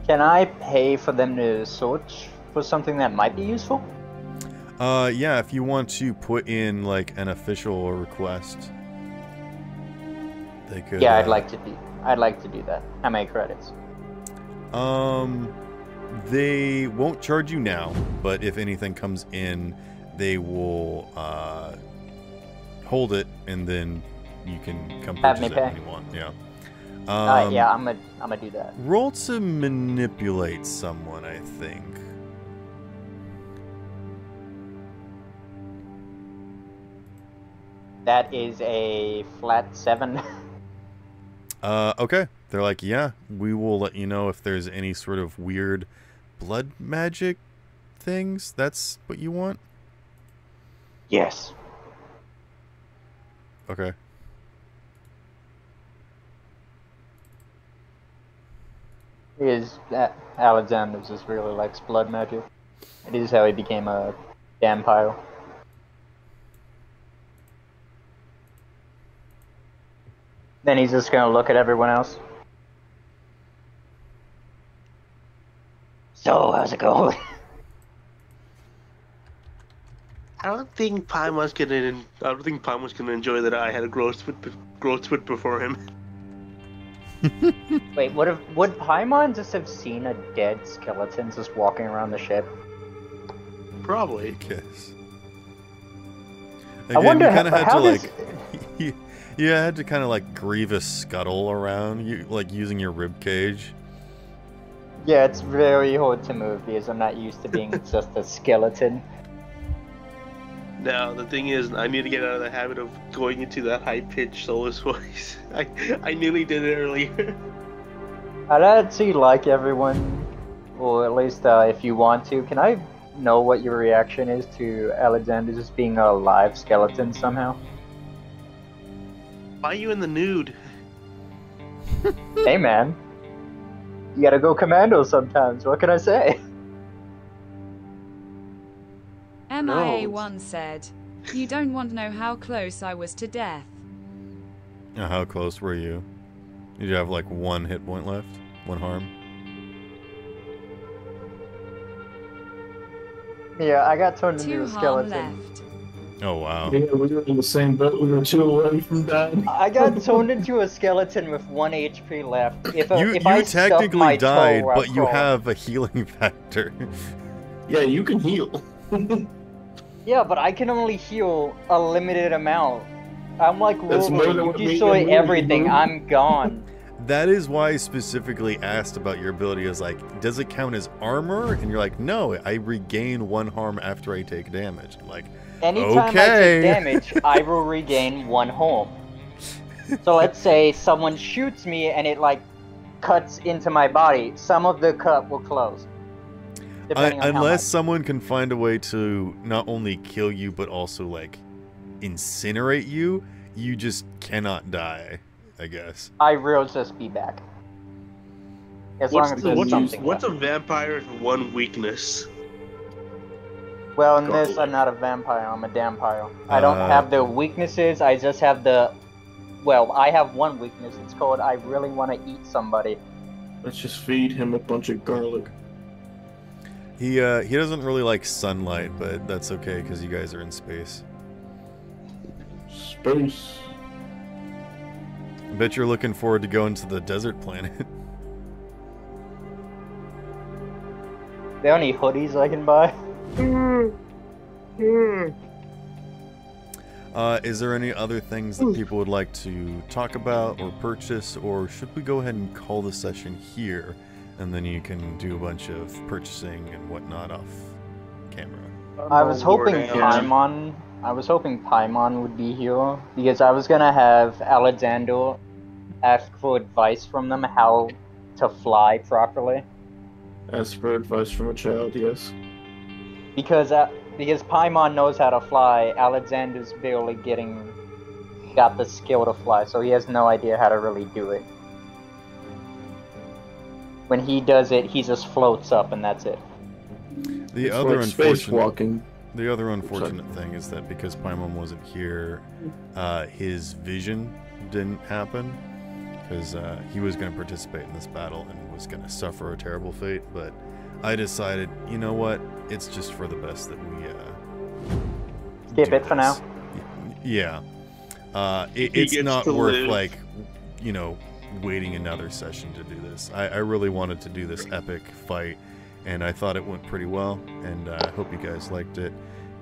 Can I pay for them to search for something that might be useful? Yeah, if you want to put in like an official request, they could. Yeah, I'd like to do that. How many credits? They won't charge you now, but if anything comes in, they will hold it, and then you can come Have purchase me it pay. when you want. Yeah. Yeah, I'm gonna do that. Roll to manipulate someone, I think. That is a flat 7. Okay. They're like, yeah, we will let you know if there's any sort of weird blood magic things. That's what you want? Yes. Okay. Alexander just really likes blood magic. It is how he became a vampire. Then he's just gonna look at everyone else. So, how's it going? I don't think Paimon's gonna enjoy that I had a growth split before him. Wait, would Paimon just have seen a dead skeleton just walking around the ship? Probably. Yes. I Again, wonder you kind of had to how like, does- you had to kind of like grievous scuttle around, you like using your rib cage. Yeah, it's very hard to move because I'm not used to being just a skeleton. Now the thing is, I need to get out of the habit of going into that high-pitched Solus voice. I nearly did it earlier. I'd actually like everyone, or at least if you want to, can I know what your reaction is to Alexander just being a live skeleton somehow? Why are you in the nude? Hey man, you gotta go commando sometimes, what can I say? MIA1 said, "You don't want to know how close I was to death." How close were you? Did you have like one hit point left? One harm? Yeah, I got turned into 2 a harm skeleton. left. Oh wow. Yeah, we were in the same boat. We were 2 away from dying. I got turned into a skeleton with 1 HP left. If You I stubbed my technically died, toe, I'd but you crawl. have a healing factor. Yeah, you can heal. Yeah, but I can only heal a limited amount. I'm like That's more Wolverine, than you what me destroy and Wolverine everything, do. I'm gone. That is why I specifically asked about your ability. Is like, does it count as armor? And you're like, no, I regain 1 harm after I take damage. I'm like, Anytime okay. I take damage, I will regain 1 harm. So let's say someone shoots me and it like cuts into my body, some of the cut will close. Depending on how unless much. someone can find a way to not only kill you, but also like incinerate you, you just cannot die, I guess. I will just be back. As long as there's something What's a left. vampire's one weakness? Well, in this, I'm not a vampire, I'm a dampire. I don't have the weaknesses, I just have the... Well, I have one weakness, it's called I really want to eat somebody. Let's just feed him a bunch of garlic. He doesn't really like sunlight, but that's okay because you guys are in space. Space. I bet you're looking forward to going to the desert planet. There any hoodies I can buy? Is there any other things that people would like to talk about or purchase, or should we go ahead and call the session here, and then you can do a bunch of purchasing and whatnot off camera? I was hoping Paimon. Paimon would be here because I was gonna have Alexander ask for advice from them how to fly properly. Ask for advice from a child, yes. Because Paimon knows how to fly, Alexander's barely got the skill to fly, so he has no idea how to really do it. When he does it, he just floats up and that's it. The It's other like unfortunate, spacewalking. The other unfortunate thing is that because Paimon wasn't here, his vision didn't happen. Because he was going to participate in this battle and was going to suffer a terrible fate. But I decided, you know what? It's just for the best that we skip it for now. Yeah. It's not worth, live. like, you know, waiting another session to do this. I really wanted to do this epic fight, and I thought it went pretty well, and I hope you guys liked it.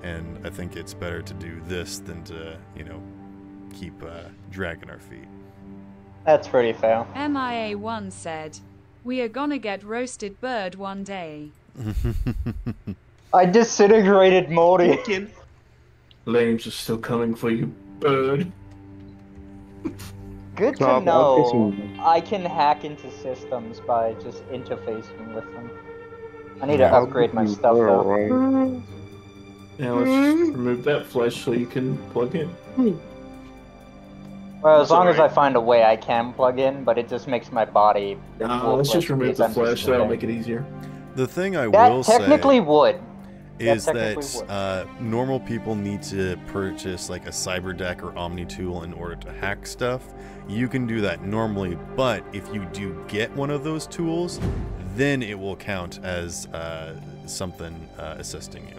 And I think it's better to do this than to, you know, keep dragging our feet. That's pretty fair. MIA1 said, "We are gonna get roasted bird one day." I disintegrated Morty. Lames are still coming for you, bird. Good to know. I can hack into systems by just interfacing with them. I need to upgrade my stuff though. Now let's just remove that flesh so you can plug in. Well, as long as I find a way I can plug in, but it just makes my body. Let's just remove the flesh, that'll make it easier. The thing I That will technically say would. is That that technically normal people need to purchase like a cyber deck or omni tool in order to hack stuff. You can do that normally, but if you do get one of those tools, then it will count as something assisting you.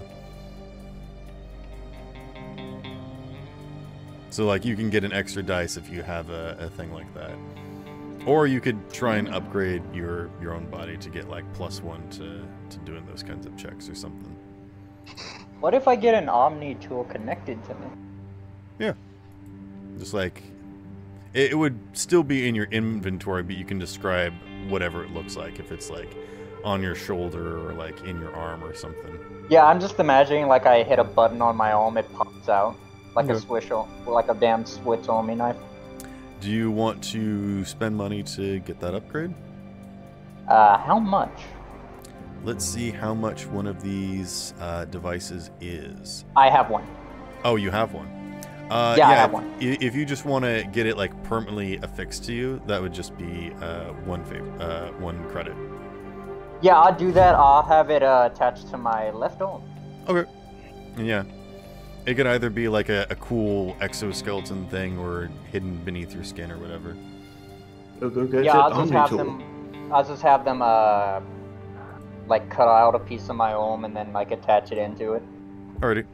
So like you can get an extra dice if you have a thing like that. Or you could try and upgrade your own body to get like +1 to doing those kinds of checks or something. What if I get an Omni tool connected to me? Yeah. Just like it would still be in your inventory, but you can describe whatever it looks like. If it's like on your shoulder or like in your arm or something. Yeah, I'm just imagining like I hit a button on my arm, it pops out. Like a Okay. Swiss, like a damn Swiss Army knife. Do you want to spend money to get that upgrade? How much? Let's see how much one of these devices is. I have one. Oh, you have one. Yeah, I have one. If you just want to get it like permanently affixed to you, that would just be one credit. Yeah, I'll do that. I'll have it attached to my left arm. Okay. Yeah. It could either be like a cool exoskeleton thing or hidden beneath your skin or whatever. Go get Yeah, that I'll just Omni have tool. them. I'll just have them like cut out a piece of my arm and then like attach it into it. Alrighty.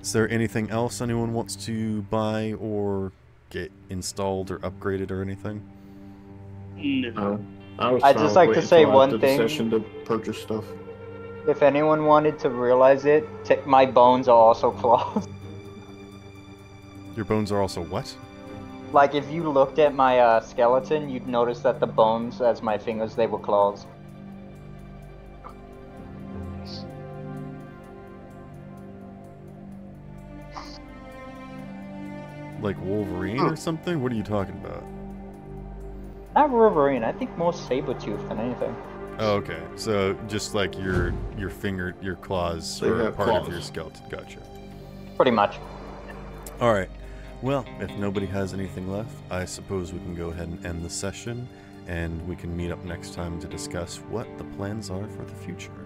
Is there anything else anyone wants to buy or get installed or upgraded or anything? No. I'd just like to say one thing. Session to purchase stuff. If anyone wanted to realize it, my bones are also claws. Your bones are also what? Like if you looked at my skeleton, you'd notice that the bones, as my fingers, they were claws. Like Wolverine or something? What are you talking about? Not Wolverine. I think more Sabretooth than anything. Oh, okay. So just like your finger, your claws They are have part of claws. your skeleton. Gotcha. Pretty much. All right. Well, if nobody has anything left, I suppose we can go ahead and end the session, and we can meet up next time to discuss what the plans are for the future.